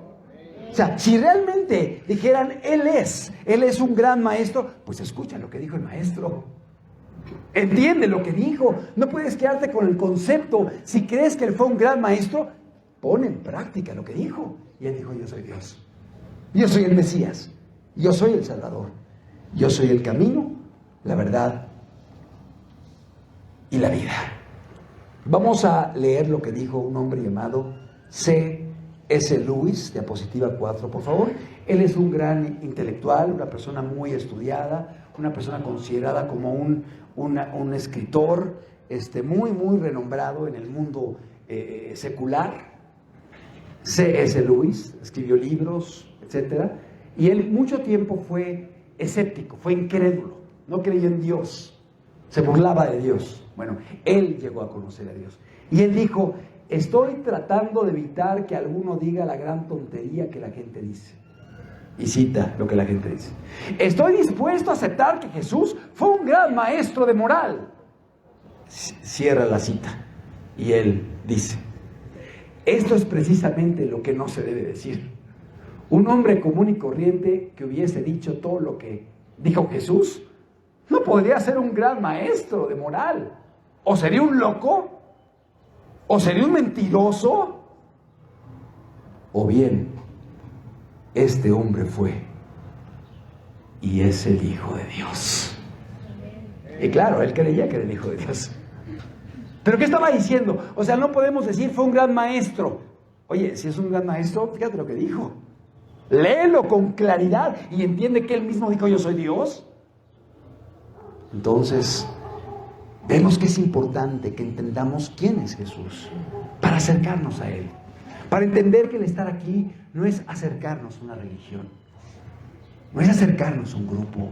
O sea, si realmente dijeran, Él es un gran maestro, pues escucha lo que dijo el maestro. Entiende lo que dijo. No puedes quedarte con el concepto. Si crees que Él fue un gran maestro, pon en práctica lo que dijo. Y Él dijo, yo soy Dios. Yo soy el Mesías. Yo soy el Salvador. Yo soy el camino, la verdad y la vida. Vamos a leer lo que dijo un hombre llamado C.S. Lewis, diapositiva 4, por favor. Él es un gran intelectual, una persona muy estudiada, una persona considerada como un escritor muy renombrado en el mundo secular. C.S. Lewis escribió libros, etc. Y él mucho tiempo fue escéptico, fue incrédulo, no creyó en Dios, se burlaba de Dios. Bueno, él llegó a conocer a Dios. Y él dijo, estoy tratando de evitar que alguno diga la gran tontería que la gente dice. Y cita lo que la gente dice. Estoy dispuesto a aceptar que Jesús fue un gran maestro de moral. Cierra la cita. Y él dice, esto es precisamente lo que no se debe decir. Un hombre común y corriente que hubiese dicho todo lo que dijo Jesús, no podría ser un gran maestro de moral. O sería un loco, o sería un mentiroso, o bien, este hombre fue y es el Hijo de Dios. Y claro, él creía que era el Hijo de Dios. ¿Pero qué estaba diciendo? O sea, no podemos decir fue un gran maestro. Oye, si es un gran maestro, fíjate lo que dijo. Léelo con claridad y entiende que él mismo dijo, yo soy Dios. Entonces, vemos que es importante que entendamos quién es Jesús para acercarnos a Él. Para entender que el estar aquí no es acercarnos a una religión, no es acercarnos a un grupo,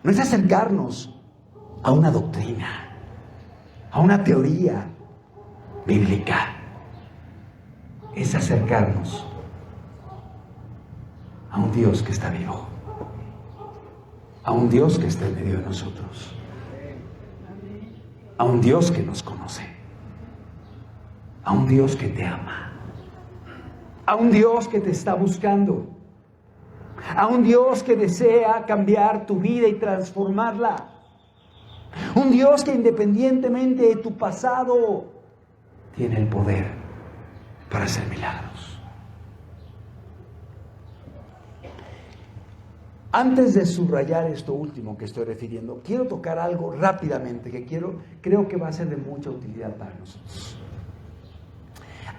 no es acercarnos a una doctrina, a una teoría bíblica. Es acercarnos a un Dios que está vivo, a un Dios que está en medio de nosotros, a un Dios que nos conoce, a un Dios que te ama, a un Dios que te está buscando, a un Dios que desea cambiar tu vida y transformarla, un Dios que independientemente de tu pasado tiene el poder para hacer milagros. Antes de subrayar esto último que estoy refiriendo, quiero tocar algo rápidamente que creo que va a ser de mucha utilidad para nosotros.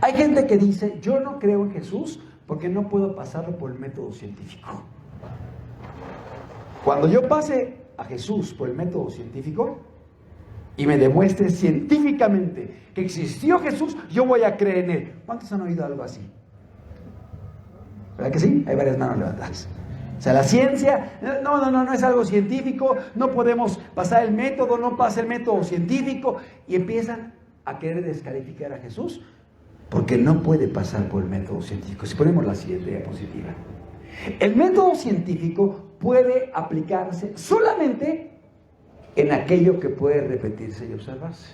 Hay gente que dice, yo no creo en Jesús porque no puedo pasarlo por el método científico. Cuando yo pase a Jesús por el método científico y me demuestre científicamente que existió Jesús, yo voy a creer en Él. ¿Cuántos han oído algo así? ¿Verdad que sí? Hay varias manos levantadas. O sea, la ciencia, no es algo científico, no podemos pasar el método, no pasa el método científico, y empiezan a querer descalificar a Jesús porque no puede pasar por el método científico. Si ponemos la siguiente diapositiva. El método científico puede aplicarse solamente en aquello que puede repetirse y observarse.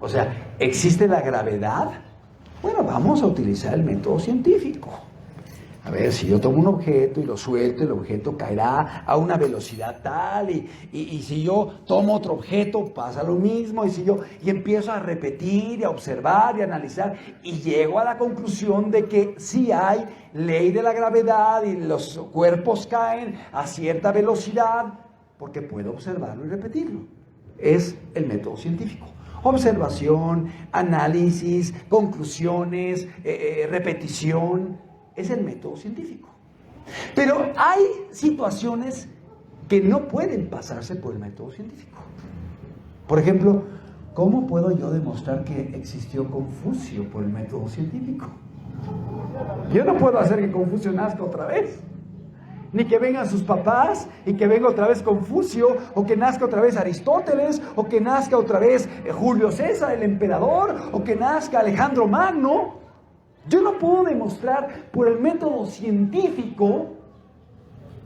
O sea, ¿existe la gravedad? Bueno, vamos a utilizar el método científico. A ver, si yo tomo un objeto y lo suelto, el objeto caerá a una velocidad tal, y si yo tomo otro objeto, pasa lo mismo, y empiezo a repetir, y a observar, y a analizar, y llego a la conclusión de que sí hay ley de la gravedad, y los cuerpos caen a cierta velocidad, porque puedo observarlo y repetirlo. Es el método científico. Observación, análisis, conclusiones, repetición. Es el método científico. Pero hay situaciones que no pueden pasarse por el método científico. Por ejemplo, ¿cómo puedo yo demostrar que existió Confucio por el método científico? Yo no puedo hacer que Confucio nazca otra vez. Ni que vengan sus papás y que venga otra vez Confucio, o que nazca otra vez Aristóteles, o que nazca otra vez Julio César, el emperador, o que nazca Alejandro Magno. Yo no puedo demostrar por el método científico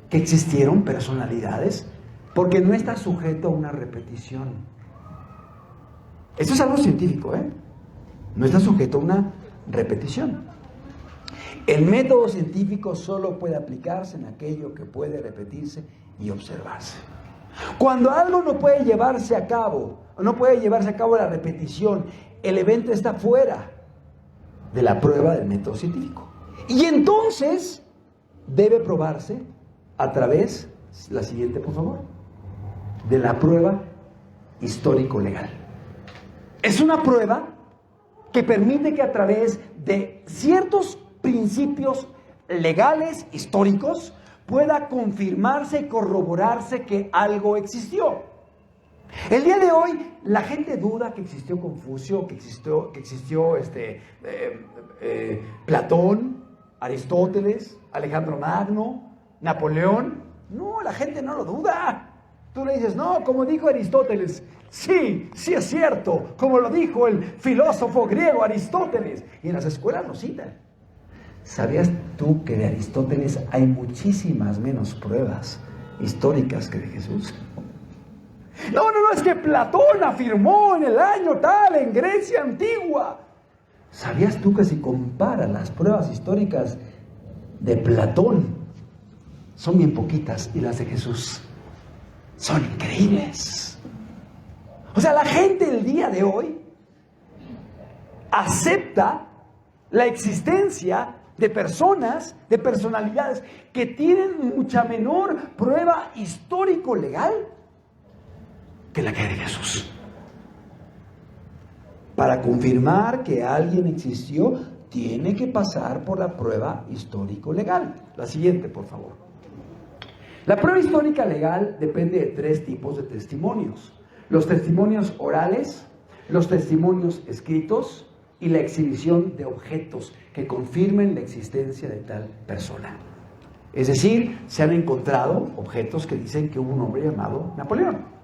que existieron personalidades, porque no está sujeto a una repetición. Esto es algo científico, ¿eh? No está sujeto a una repetición. El método científico solo puede aplicarse en aquello que puede repetirse y observarse. Cuando algo no puede llevarse a cabo, o no puede llevarse a cabo la repetición, el evento está fuera de la prueba del método científico. Y entonces debe probarse a través, la siguiente por favor, de la prueba histórico-legal. Es una prueba que permite que a través de ciertos principios legales, históricos, pueda confirmarse y corroborarse que algo existió. El día de hoy la gente duda que existió Confucio, que existió Platón, Aristóteles, Alejandro Magno, Napoleón. No, la gente no lo duda. Tú le dices, no, como dijo Aristóteles. Sí, sí es cierto, como lo dijo el filósofo griego Aristóteles. Y en las escuelas lo citan. ¿Sabías tú que de Aristóteles hay muchísimas menos pruebas históricas que de Jesús? No, es que Platón afirmó en el año tal, en Grecia antigua. ¿Sabías tú que si comparas las pruebas históricas de Platón, son bien poquitas, y las de Jesús son increíbles? O sea, la gente el día de hoy acepta la existencia de personas, de personalidades que tienen mucha menor prueba histórico-legal que la que hay de Jesús. Para confirmar que alguien existió, tiene que pasar por la prueba histórico-legal. La siguiente, por favor. La prueba histórica legal depende de tres tipos de testimonios: los testimonios orales, los testimonios escritos y la exhibición de objetos que confirmen la existencia de tal persona. Es decir, se han encontrado objetos que dicen que hubo un hombre llamado Napoleón.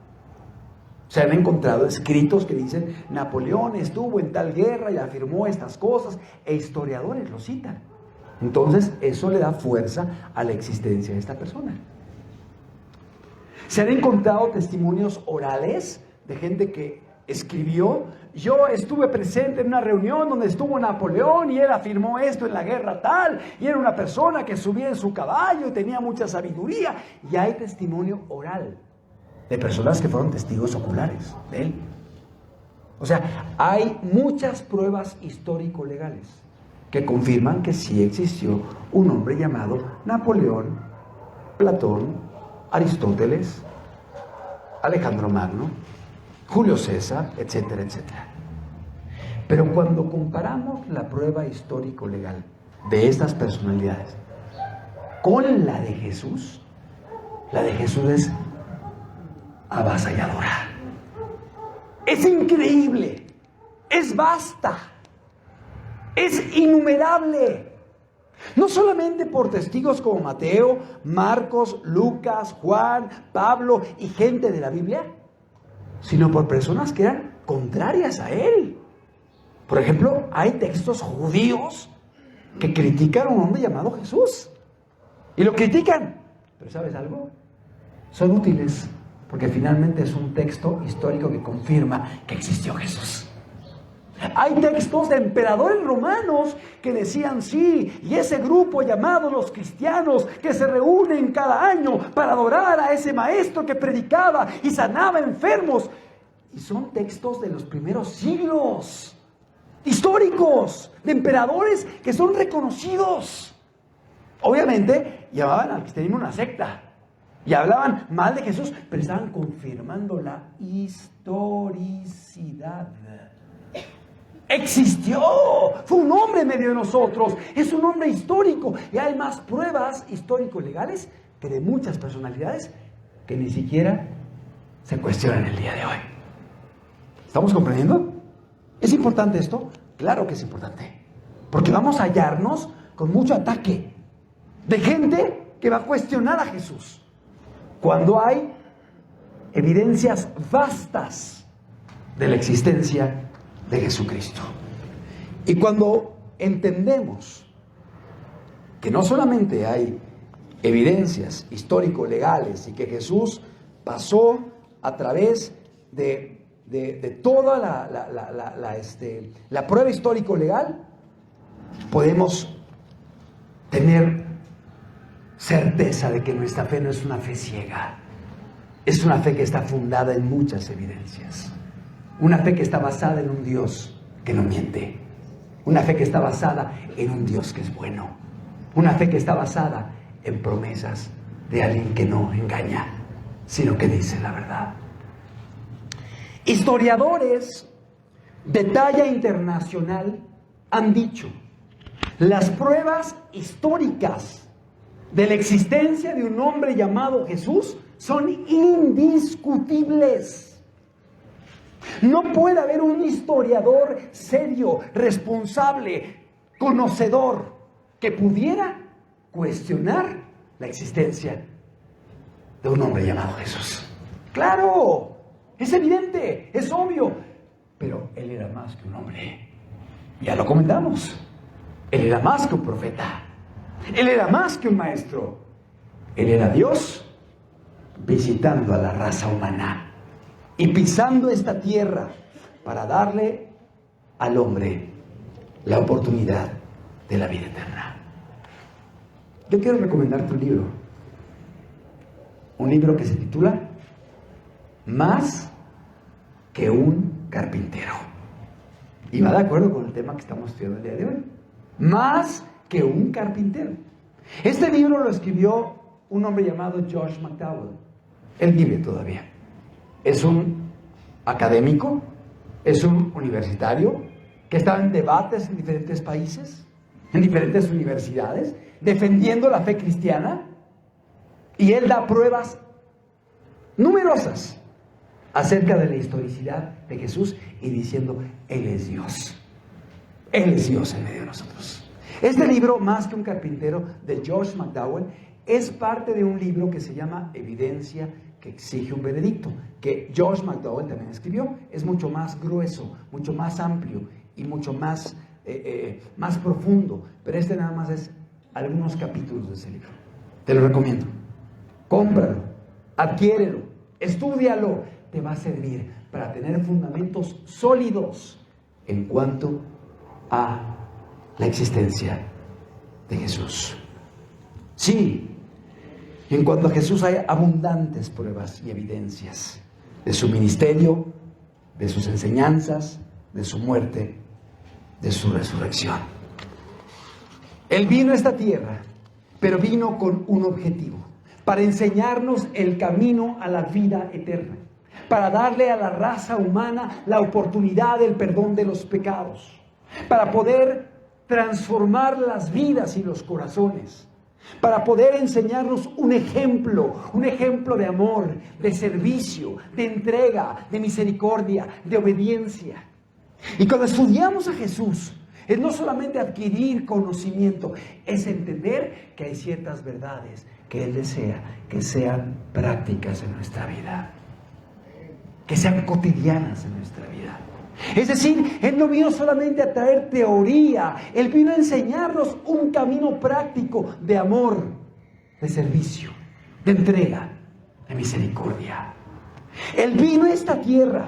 Se han encontrado escritos que dicen Napoleón estuvo en tal guerra y afirmó estas cosas, e historiadores lo citan. Entonces, eso le da fuerza a la existencia de esta persona. Se han encontrado testimonios orales de gente que escribió: yo estuve presente en una reunión donde estuvo Napoleón y él afirmó esto en la guerra tal, y era una persona que subía en su caballo y tenía mucha sabiduría. Y hay testimonio oral de personas que fueron testigos oculares de él. O sea, hay muchas pruebas histórico-legales que confirman que sí existió un hombre llamado Napoleón, Platón, Aristóteles, Alejandro Magno, Julio César, etcétera, etcétera. Pero cuando comparamos la prueba histórico-legal de estas personalidades con la de Jesús es avasalladora. Es increíble, es vasta, es innumerable. No solamente por testigos como Mateo, Marcos, Lucas, Juan, Pablo y gente de la Biblia, sino por personas que eran contrarias a él. Por ejemplo, hay textos judíos que critican a un hombre llamado Jesús. Y lo critican. Pero ¿sabes algo? Son útiles, porque finalmente es un texto histórico que confirma que existió Jesús. Hay textos de emperadores romanos que decían sí, y ese grupo llamado los cristianos que se reúnen cada año para adorar a ese maestro que predicaba y sanaba enfermos. Y son textos de los primeros siglos, históricos, de emperadores que son reconocidos. Obviamente llamaban al cristianismo una secta y hablaban mal de Jesús, pero estaban confirmando la historicidad. Existió, fue un hombre en medio de nosotros, es un hombre histórico, y hay más pruebas histórico-legales que de muchas personalidades que ni siquiera se cuestionan el día de hoy. ¿Estamos comprendiendo? ¿Es importante esto? Claro que es importante, porque vamos a hallarnos con mucho ataque de gente que va a cuestionar a Jesús cuando hay evidencias vastas de la existencia de Jesucristo. Y cuando entendemos que no solamente hay evidencias histórico-legales y que Jesús pasó a través de toda la prueba histórico-legal, podemos tener certeza de que nuestra fe no es una fe ciega, es una fe que está fundada en muchas evidencias. Una fe que está basada en un Dios que no miente. Una fe que está basada en un Dios que es bueno. Una fe que está basada en promesas de alguien que no engaña, sino que dice la verdad. Historiadores de talla internacional han dicho: las pruebas históricas de la existencia de un hombre llamado Jesús son indiscutibles. No puede haber un historiador serio, responsable, conocedor, que pudiera cuestionar la existencia de un hombre llamado Jesús. Claro, es evidente, es obvio, pero él era más que un hombre. Ya lo comentamos. Él era más que un profeta. Él era más que un maestro. Él era Dios visitando a la raza humana y pisando esta tierra para darle al hombre la oportunidad de la vida eterna. Yo quiero recomendarte un libro que se titula Más que un carpintero. Y va de acuerdo con el tema que estamos estudiando el día de hoy. Más que un carpintero. Este libro lo escribió un hombre llamado Josh McDowell. Él vive todavía. Es un académico, es un universitario que estaba en debates en diferentes países, en diferentes universidades, defendiendo la fe cristiana, y él da pruebas numerosas acerca de la historicidad de Jesús y diciendo: Él es Dios. Él es Dios en medio de nosotros. Este libro, Más que un carpintero, de Josh McDowell, es parte de un libro que se llama Evidencia que exige un veredicto, que Josh McDowell también escribió. Es mucho más grueso, mucho más amplio y mucho más profundo, pero este nada más es algunos capítulos de ese libro. Te lo recomiendo. Cómpralo, adquiérelo, estúdialo. Te va a servir para tener fundamentos sólidos en cuanto a la existencia de Jesús. Sí, en cuanto a Jesús hay abundantes pruebas y evidencias de su ministerio, de sus enseñanzas, de su muerte, de su resurrección. Él vino a esta tierra, pero vino con un objetivo: para enseñarnos el camino a la vida eterna, para darle a la raza humana la oportunidad del perdón de los pecados, para poder transformar las vidas y los corazones, para poder enseñarnos un ejemplo de amor, de servicio, de entrega, de misericordia, de obediencia. Y cuando estudiamos a Jesús, es no solamente adquirir conocimiento, es entender que hay ciertas verdades que Él desea que sean prácticas en nuestra vida, que sean cotidianas en nuestra vida. Es decir, Él no vino solamente a traer teoría, Él vino a enseñarnos un camino práctico de amor, de servicio, de entrega, de misericordia. Él vino a esta tierra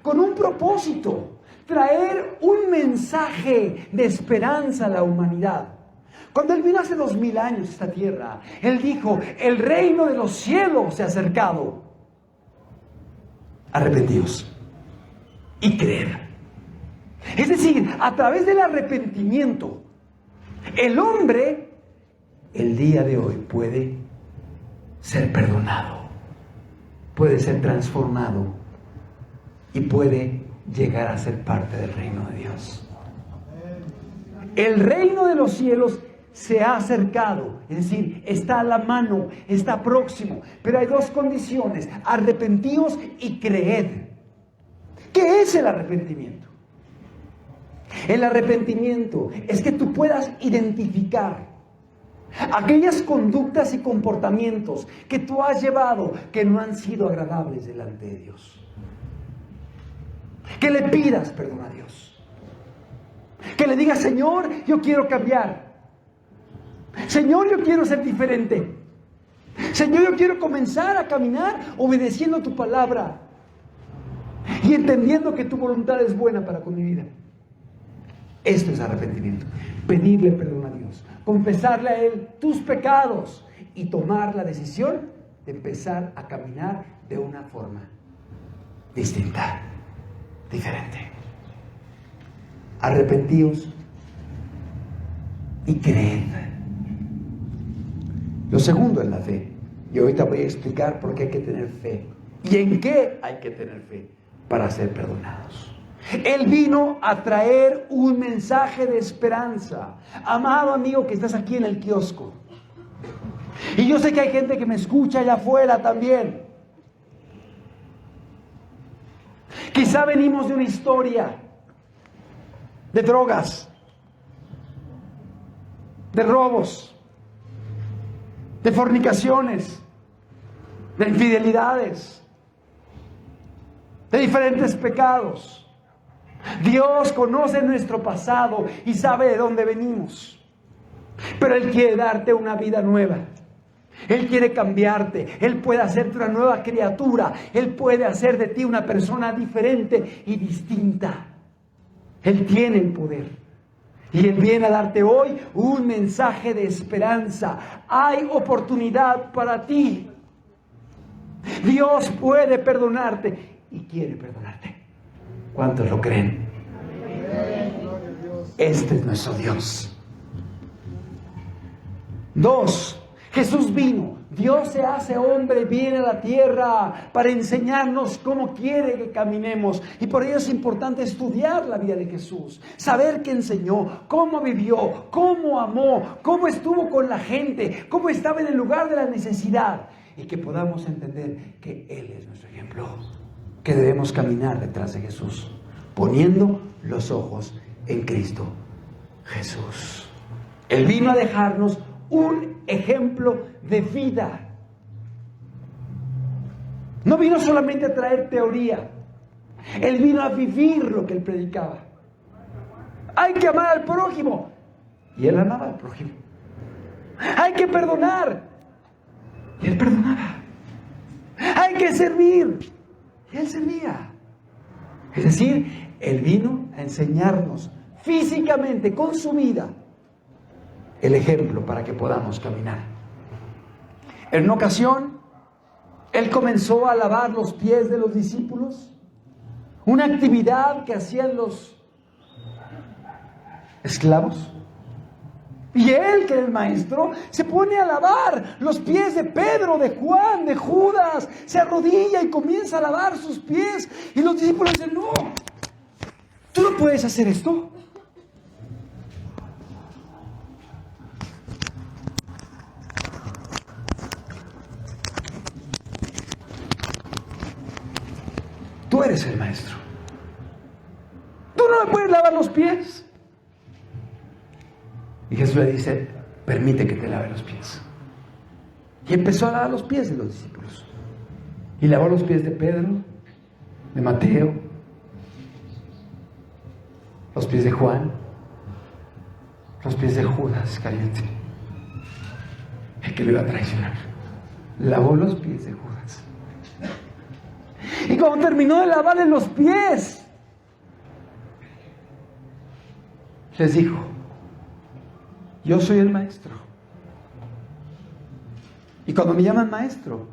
con un propósito: traer un mensaje de esperanza a la humanidad. Cuando Él vino hace 2000 años a esta tierra, Él dijo: el reino de los cielos se ha acercado. Arrepentíos y creed. Es decir, a través del arrepentimiento, el hombre, el día de hoy, puede ser perdonado, puede ser transformado y puede llegar a ser parte del reino de Dios. El reino de los cielos se ha acercado, es decir, está a la mano, está próximo, pero hay dos condiciones: arrepentíos y creed. ¿Qué es el arrepentimiento? El arrepentimiento es que tú puedas identificar aquellas conductas y comportamientos que tú has llevado que no han sido agradables delante de Dios. Que le pidas perdón a Dios. Que le digas: Señor, yo quiero cambiar. Señor, yo quiero ser diferente. Señor, yo quiero comenzar a caminar obedeciendo tu palabra y entendiendo que tu voluntad es buena para con mi vida. Esto es arrepentimiento. Pedirle perdón a Dios, confesarle a Él tus pecados y tomar la decisión de empezar a caminar de una forma distinta, diferente. Arrepentíos y creed. Lo segundo es la fe. Y ahorita voy a explicar por qué hay que tener fe y en qué hay que tener fe para ser perdonados. Él vino a traer un mensaje de esperanza. Amado amigo que estás aquí en el kiosco, y yo sé que hay gente que me escucha allá afuera también. Quizá venimos de una historia de drogas, de robos, de fornicaciones, de infidelidades, de diferentes pecados. Dios conoce nuestro pasado y sabe de dónde venimos, pero Él quiere darte una vida nueva. Él quiere cambiarte. Él puede hacerte una nueva criatura. Él puede hacer de ti una persona diferente y distinta. Él tiene el poder. Y Él viene a darte hoy un mensaje de esperanza. Hay oportunidad para ti. Dios puede perdonarte y quiere perdonarte. ¿Cuántos lo creen? Este es nuestro Dios. 2. Jesús vino. Dios se hace hombre, viene a la tierra para enseñarnos cómo quiere que caminemos. Y por ello es importante estudiar la vida de Jesús, saber qué enseñó, cómo vivió, cómo amó, cómo estuvo con la gente, cómo estaba en el lugar de la necesidad. Y que podamos entender que Él es nuestro ejemplo, que debemos caminar detrás de Jesús, poniendo los ojos en Cristo Jesús. Él vino a dejarnos un ejemplo de vida. No vino solamente a traer teoría. Él vino a vivir lo que Él predicaba. Hay que amar al prójimo. Y Él amaba al prójimo. Hay que perdonar. Y Él perdonaba. Hay que servir. Y Él servía. Es decir, Él vino a enseñarnos físicamente, con su vida, el ejemplo para que podamos caminar. En una ocasión, Él comenzó a lavar los pies de los discípulos, una actividad que hacían los esclavos. Y Él, que era el maestro, se pone a lavar los pies de Pedro, de Juan, de Judas. Se arrodilla y comienza a lavar sus pies. Y los discípulos dicen: no, tú no puedes hacer esto. Tú eres el maestro. Tú no me puedes lavar los pies. Y Jesús le dice: permite que te lave los pies. Y empezó a lavar los pies de los discípulos. Y lavó los pies de Pedro, de Mateo, los pies de Juan, los pies de Judas Iscariote, el que lo iba a traicionar. Lavó los pies de Judas. Y cuando terminó de lavarle los pies, les dijo: yo soy el maestro. Y cuando me llaman maestro,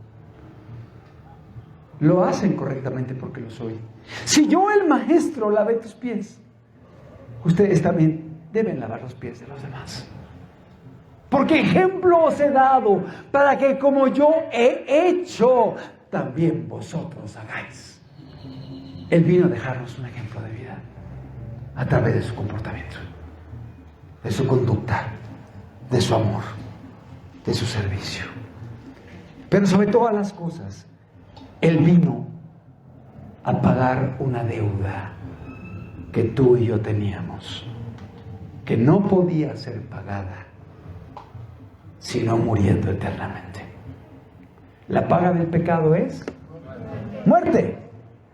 lo hacen correctamente porque lo soy. Si yo, el maestro, lavé tus pies, ustedes también deben lavar los pies de los demás. Porque ejemplo os he dado, para que como yo he hecho, también vosotros hagáis. Él vino a dejarnos un ejemplo de vida a través de su comportamiento, de su conducta, de su amor, de su servicio. Pero sobre todas las cosas, Él vino a pagar una deuda que tú y yo teníamos, que no podía ser pagada sino muriendo eternamente. La paga del pecado es muerte.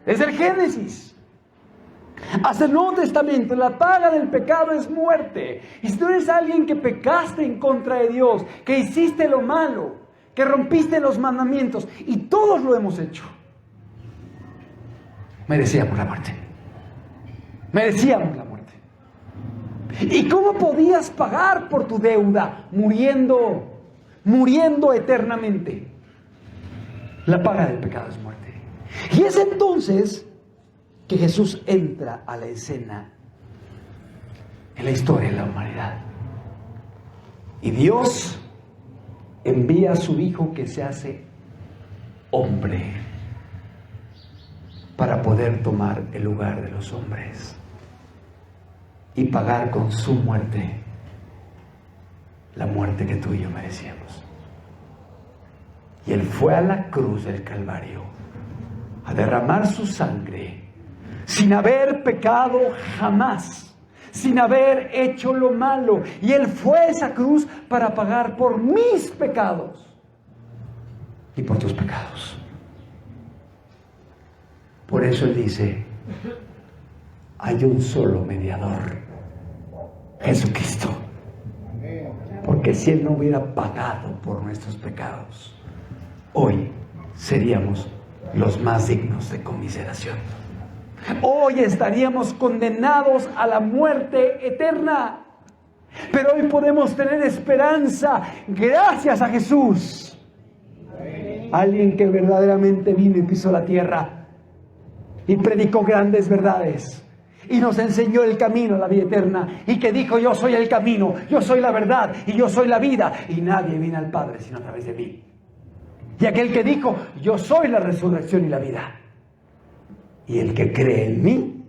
Es el Génesis. Hasta el Nuevo Testamento, la paga del pecado es muerte. Y si tú eres alguien que pecaste en contra de Dios, que hiciste lo malo, que rompiste los mandamientos, y todos lo hemos hecho, merecíamos la muerte. Merecíamos la muerte. ¿Y cómo podías pagar por tu deuda? Muriendo eternamente. La paga del pecado es muerte. Y es entonces que Jesús entra a la escena en la historia de la humanidad. Y Dios envía a su Hijo, que se hace hombre, para poder tomar el lugar de los hombres y pagar con su muerte la muerte que tú y yo merecíamos. Y Él fue a la cruz del Calvario a derramar su sangre sin haber pecado jamás, sin haber hecho lo malo. Y Él fue a esa cruz para pagar por mis pecados y por tus pecados. Por eso Él dice: hay un solo mediador, Jesucristo. Porque si Él no hubiera pagado por nuestros pecados, hoy seríamos los más dignos de conmiseración. Hoy estaríamos condenados a la muerte eterna. Pero hoy podemos tener esperanza gracias a Jesús. Alguien que verdaderamente vino y pisó la tierra y predicó grandes verdades y nos enseñó el camino a la vida eterna, y que dijo: yo soy el camino, yo soy la verdad y yo soy la vida, y nadie viene al Padre sino a través de mí. Y aquel que dijo: yo soy la resurrección y la vida, y el que cree en mí,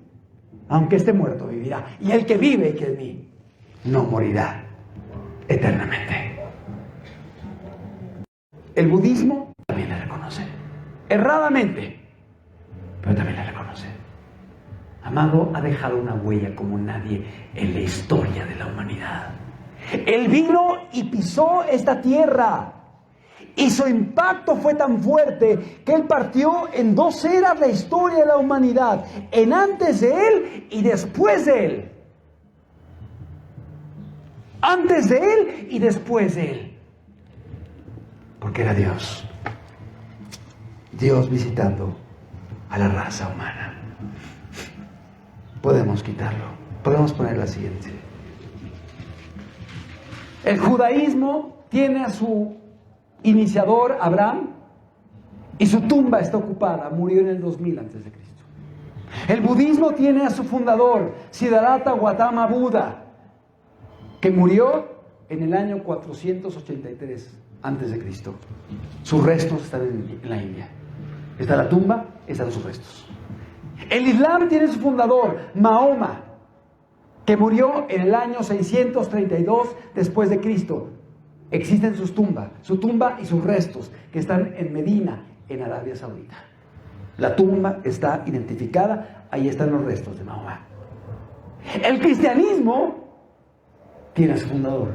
aunque esté muerto, vivirá, y el que vive y cree en mí no morirá eternamente. El budismo también le reconoce, erradamente, pero también le reconoce. Amado, ha dejado una huella como nadie en la historia de la humanidad. Él vino y pisó esta tierra, y su impacto fue tan fuerte que Él partió en dos eras la historia de la humanidad: en antes de Él y después de Él. Antes de Él y después de Él. Porque era Dios. Dios visitando a la raza humana. Podemos quitarlo. Podemos poner la siguiente. El judaísmo tiene a su iniciador, Abraham, y su tumba está ocupada. Murió en el 2000 a.C. El budismo tiene a su fundador, Siddhartha Gautama Buda, que murió en el año 483 a.C. Sus restos están en la India. Está la tumba, están sus restos. El Islam tiene su fundador, Mahoma, que murió en el año 632 después de Cristo. Existen su tumba y sus restos, que están en Medina, en Arabia Saudita. La tumba está identificada, ahí están los restos de Mahoma. El cristianismo tiene a su fundador,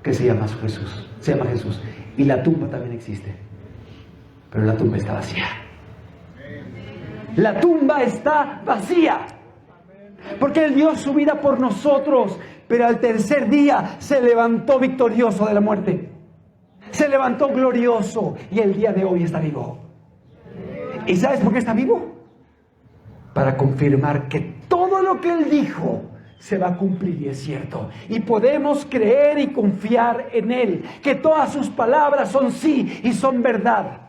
que se llama Jesús, y la tumba también existe, pero la tumba está vacía. La tumba está vacía, porque Él dio su vida por nosotros, pero al tercer día se levantó victorioso de la muerte. Se levantó glorioso, y el día de hoy está vivo. ¿Y sabes por qué está vivo? Para confirmar que todo lo que Él dijo se va a cumplir y es cierto. Y podemos creer y confiar en Él, que todas sus palabras son sí y son verdad.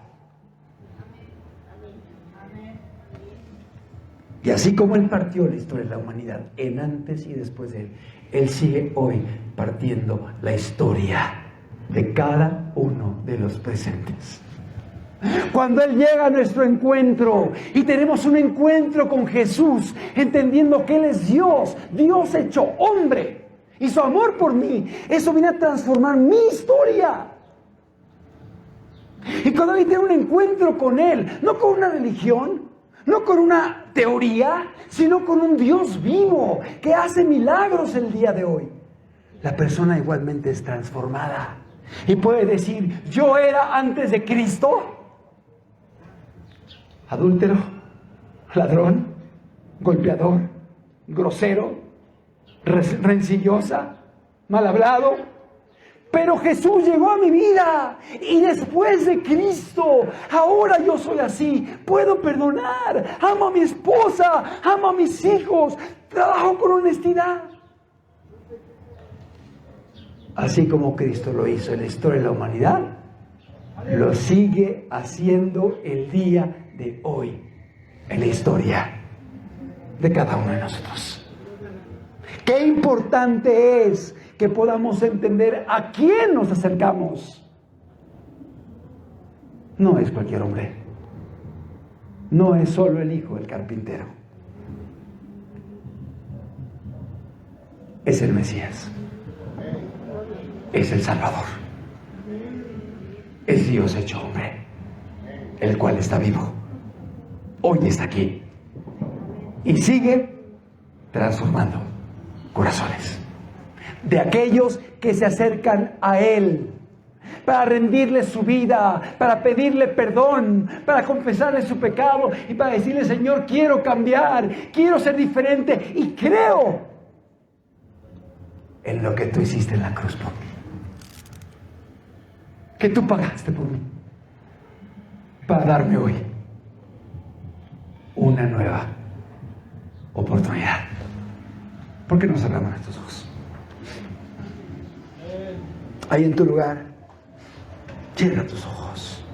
Y así como Él partió la historia de la humanidad en antes y después de Él, Él sigue hoy partiendo la historia de cada uno de los presentes. Cuando Él llega a nuestro encuentro y tenemos un encuentro con Jesús, entendiendo que Él es Dios, Dios hecho hombre, y su amor por mí, eso viene a transformar mi historia. Y cuando alguien tiene un encuentro con Él, no con una religión, no con una teoría, sino con un Dios vivo que hace milagros el día de hoy, la persona igualmente es transformada y puede decir: yo era antes de Cristo adúltero, ladrón, golpeador, grosero, rencillosa, mal hablado. Pero Jesús llegó a mi vida y después de Cristo, ahora yo soy así. Puedo perdonar, amo a mi esposa, amo a mis hijos, trabajo con honestidad. Así como Cristo lo hizo en la historia de la humanidad, lo sigue haciendo el día de hoy en la historia de cada uno de nosotros. Qué importante es que podamos entender a quién nos acercamos. No es cualquier hombre, no es solo el hijo del carpintero, es el Mesías, es el Salvador, es Dios hecho hombre, el cual está vivo, hoy está aquí y sigue transformando corazones de aquellos que se acercan a Él para rendirle su vida, para pedirle perdón, para confesarle su pecado y para decirle: Señor, quiero cambiar, quiero ser diferente y creo en lo que tú hiciste en la cruz por mí, que tú pagaste por mí, para darme hoy una nueva oportunidad. ¿Por qué no cerramos nuestros ojos? Ahí en tu lugar, cierra tus ojos.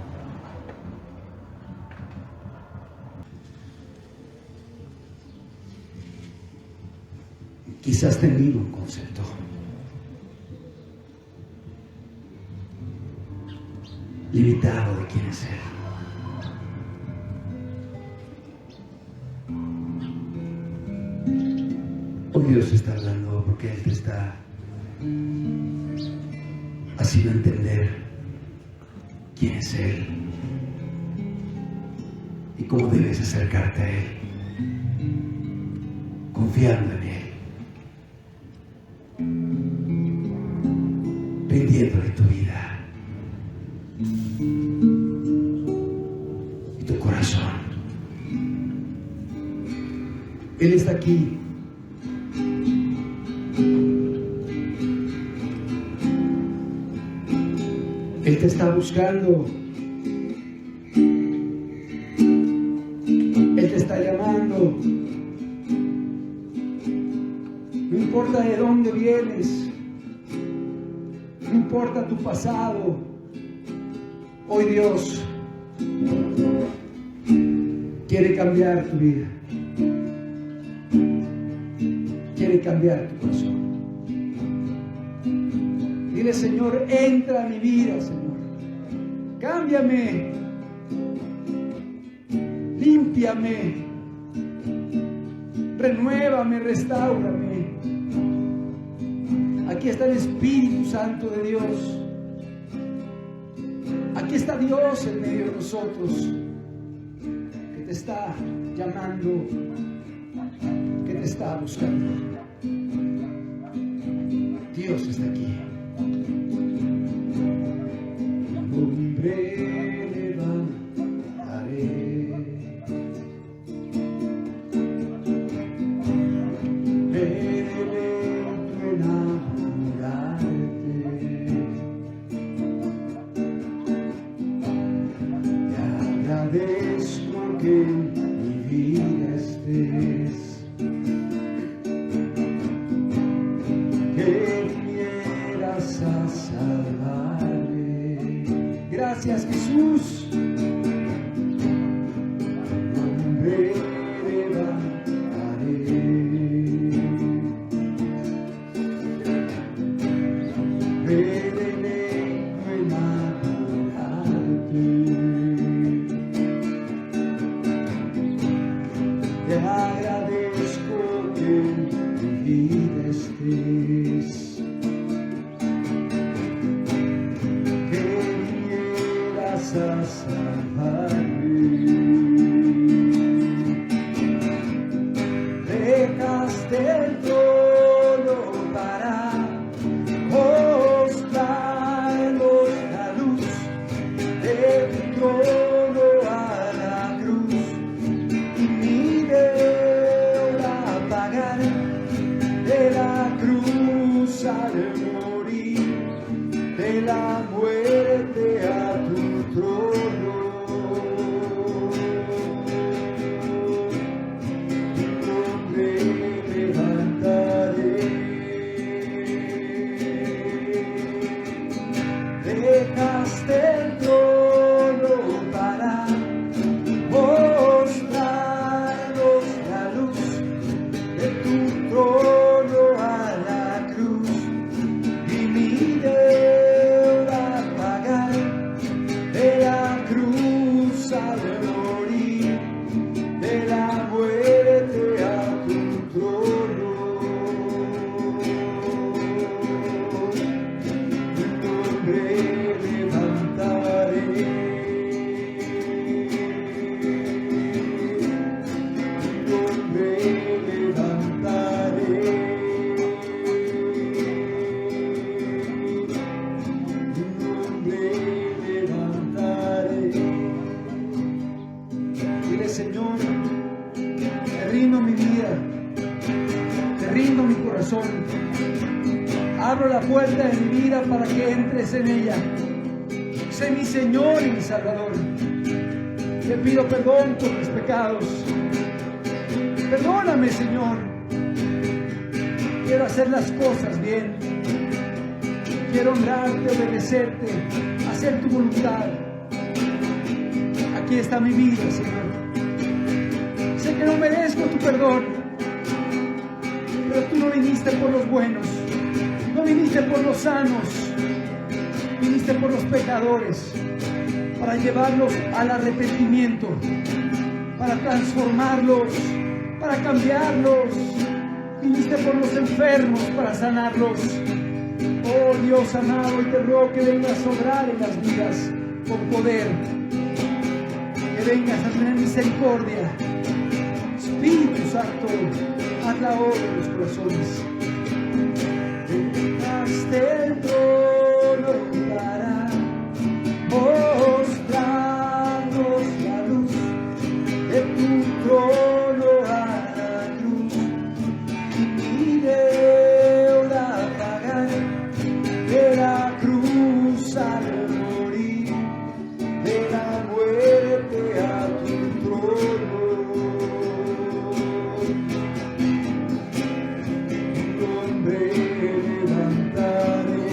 Quizás tenido un concepto limitado de quién es Él. Hoy Dios está hablando porque Él te está haciendo entender quién es Él y cómo debes acercarte a Él, confiando en Él, rindiéndole tu vida y tu corazón. Él está aquí. Él te está buscando. Él te está llamando. No importa de dónde vienes, no importa tu pasado. Hoy Dios quiere cambiar tu vida, quiere cambiar tu corazón. Dile: Señor, entra a mi vida, Señor. Cámbiame, límpiame, renuévame, restáurame. Aquí está el Espíritu Santo de Dios. Aquí está Dios en medio de nosotros, que te está llamando, que te está buscando. Dios está aquí. Hombre, levantaré. Me deleito en adorarte. Te agradezco que en mi vida estés. te agradezco que en mi vida estés, que vinieras a salvarme. Dejaste el trono para mostrarnos la luz de tu trono a la cruz, y mi deuda pagar, de la cruz al morir, de la muerte a tu trono. Tu nombre levantaré. Dejaste el trono para mostrarnos la luz de tu trono a la cruz, y mi deuda pagar, de la cruz al morir, de la muerte a tu trono. Tu nombre levantaré. Tu nombre levantaré. Tu nombre levantaré. Dile, Señor, te rindo mi vida, te rindo mi corazón. Abro la puerta de mi vida para que entres en ella. Sé mi Señor y mi Salvador. Te pido perdón por mis pecados. Perdóname, Señor. Quiero hacer las cosas bien. Quiero honrarte, obedecerte, hacer tu voluntad. Aquí está mi vida, Señor. Sé que no merezco tu perdón, pero tú no viniste por los buenos, no viniste por los sanos, viniste por los pecadores, para llevarlos al arrepentimiento, para transformarlos, para cambiarlos. Viniste por los enfermos para sanarlos. Oh Dios amado, y te ruego que vengas a obrar en las vidas con poder, que vengas a tener misericordia. Espíritu Santo, haz la obra en los corazones. Dejaste el trono para mostrarnos la luz de tu trono a la cruz, y mi deuda pagar, de la cruz al morir, de la muerte a tu trono. Tu nombre levantaré.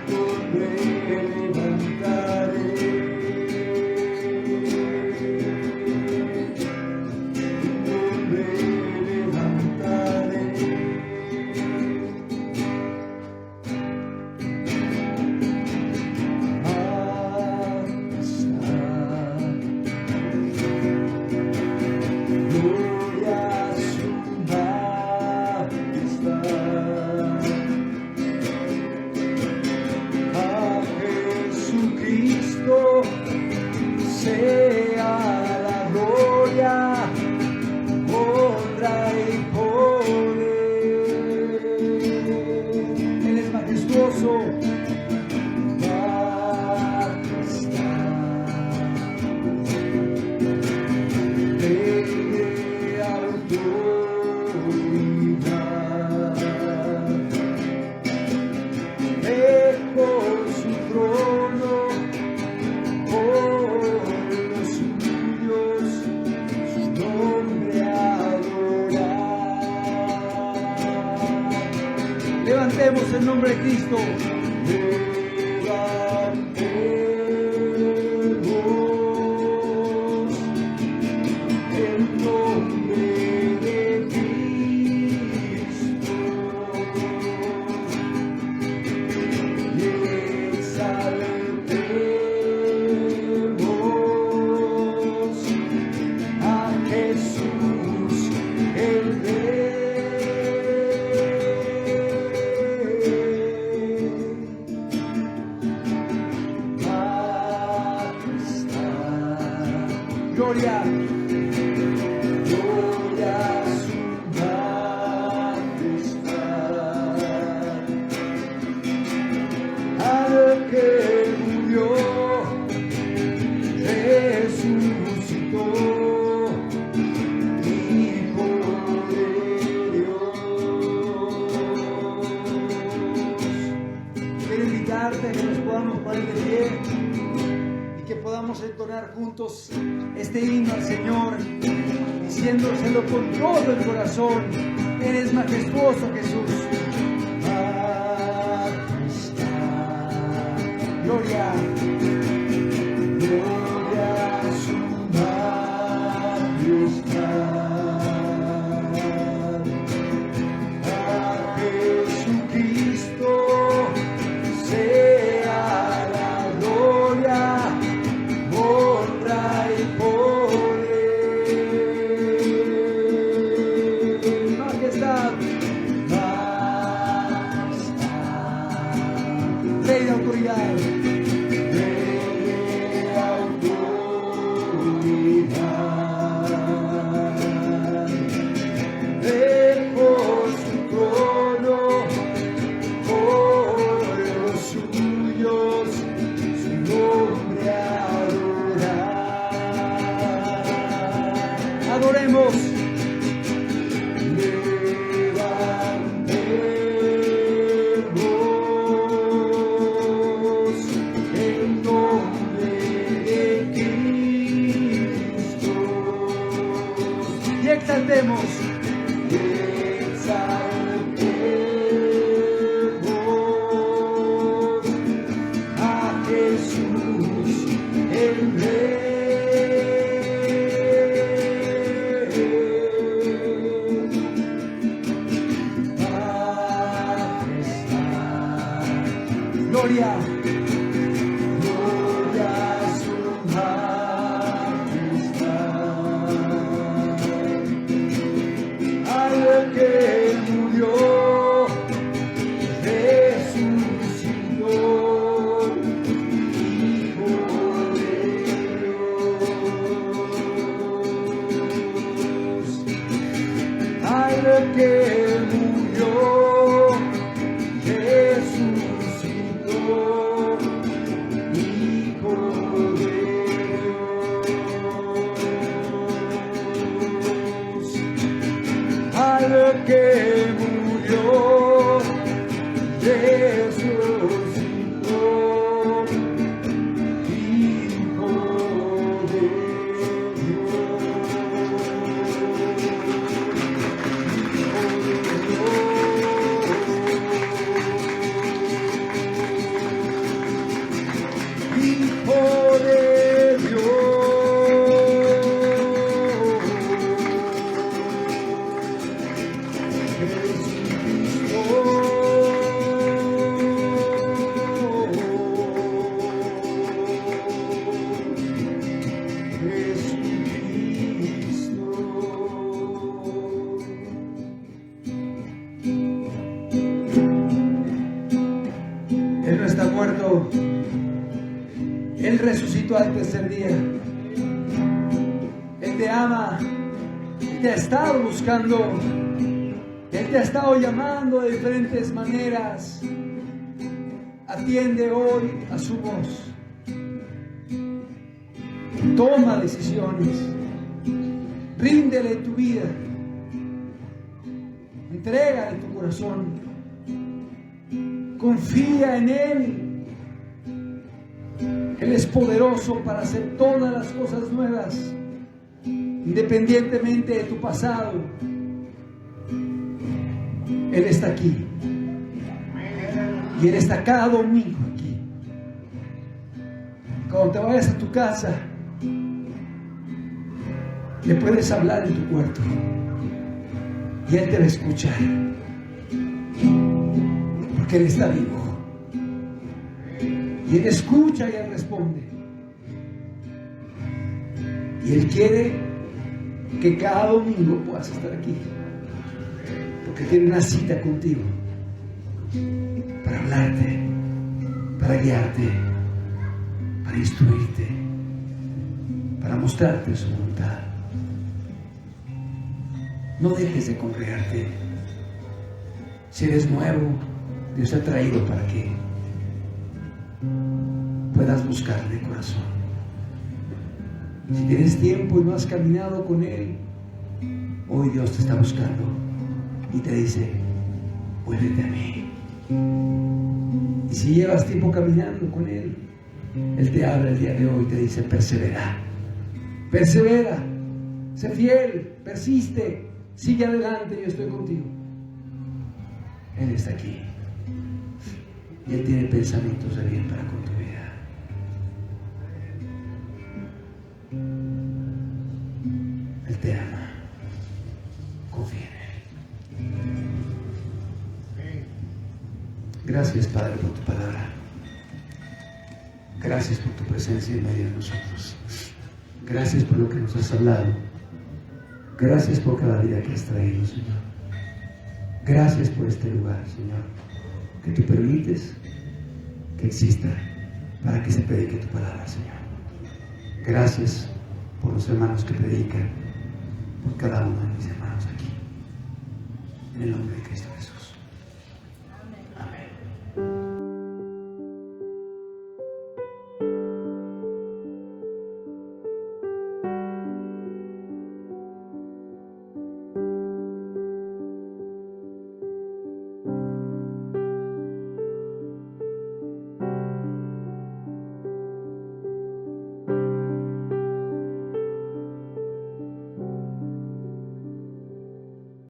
Tu nombre levantaré. Tu nombre levantaré. Gloria a su majestad. A Jesucristo sea la gloria, honra y poder. Él es majestuoso. Por su trono, por los suyos, su nombre adorar. Levantemos el nombre de Cristo. Levantemos el nombre de Cristo. Y exaltemos Gloria. Gloria a su majestad. Al que murió, resucitó, Hijo de Dios. Quiero invitarte a que nos podamos poner de pie y que podamos entonar juntos este himno al Señor, diciéndoselo con todo el corazón. Eres majestuoso, Jesús. Gloria, gloria a su majestad. A Jesucristo sea la gloria, honra y poder. Majestad, majestad, Rey de autoridad. Adoremos. Levantemos el nombre de Cristo y exaltemos. Exaltemos a Jesús el Rey. Gloria, gloria a su majestad. Al que murió, resucitó, Hijo de Dios. Al que murió, que murió, resucitó, Hijo de Dios. Hijo de Dios. Él no está muerto, Él resucitó al tercer día. Él te ama, Él te ha estado buscando, Él te ha estado llamando de diferentes maneras. Atiende hoy a su voz. Toma decisiones, ríndele tu vida, entrégale tu corazón. Confía en Él. Él es poderoso para hacer todas las cosas nuevas, independientemente de tu pasado. Él está aquí. Y Él está cada domingo aquí. Cuando te vayas a tu casa, le puedes hablar en tu cuarto y Él te va a escuchar. Porque Él está vivo. Y Él escucha y Él responde. Y Él quiere que cada domingo puedas estar aquí. Porque tiene una cita contigo. Para hablarte, para guiarte, para instruirte, para mostrarte su voluntad. No dejes de congregarte. Si eres nuevo, Dios te ha traído para que puedas buscarle de corazón. Si tienes tiempo y no has caminado con Él, hoy Dios te está buscando y te dice: vuélvete a mí. Y si llevas tiempo caminando con Él, Él te habla el día de hoy y te dice: persevera, persevera, sé fiel, persiste, sigue adelante, yo estoy contigo. Él está aquí y Él tiene pensamientos de bien para con tu vida. Él te ama, confía en Él. Gracias, Padre, por tu palabra. Gracias por tu presencia en medio de nosotros. Gracias por lo que nos has hablado. Gracias por cada vida que has traído, Señor. Gracias por este lugar, Señor, que tú permites que exista para que se predique tu palabra, Señor. Gracias por los hermanos que predican, por cada uno de mis hermanos aquí. En el nombre de Cristo Jesús.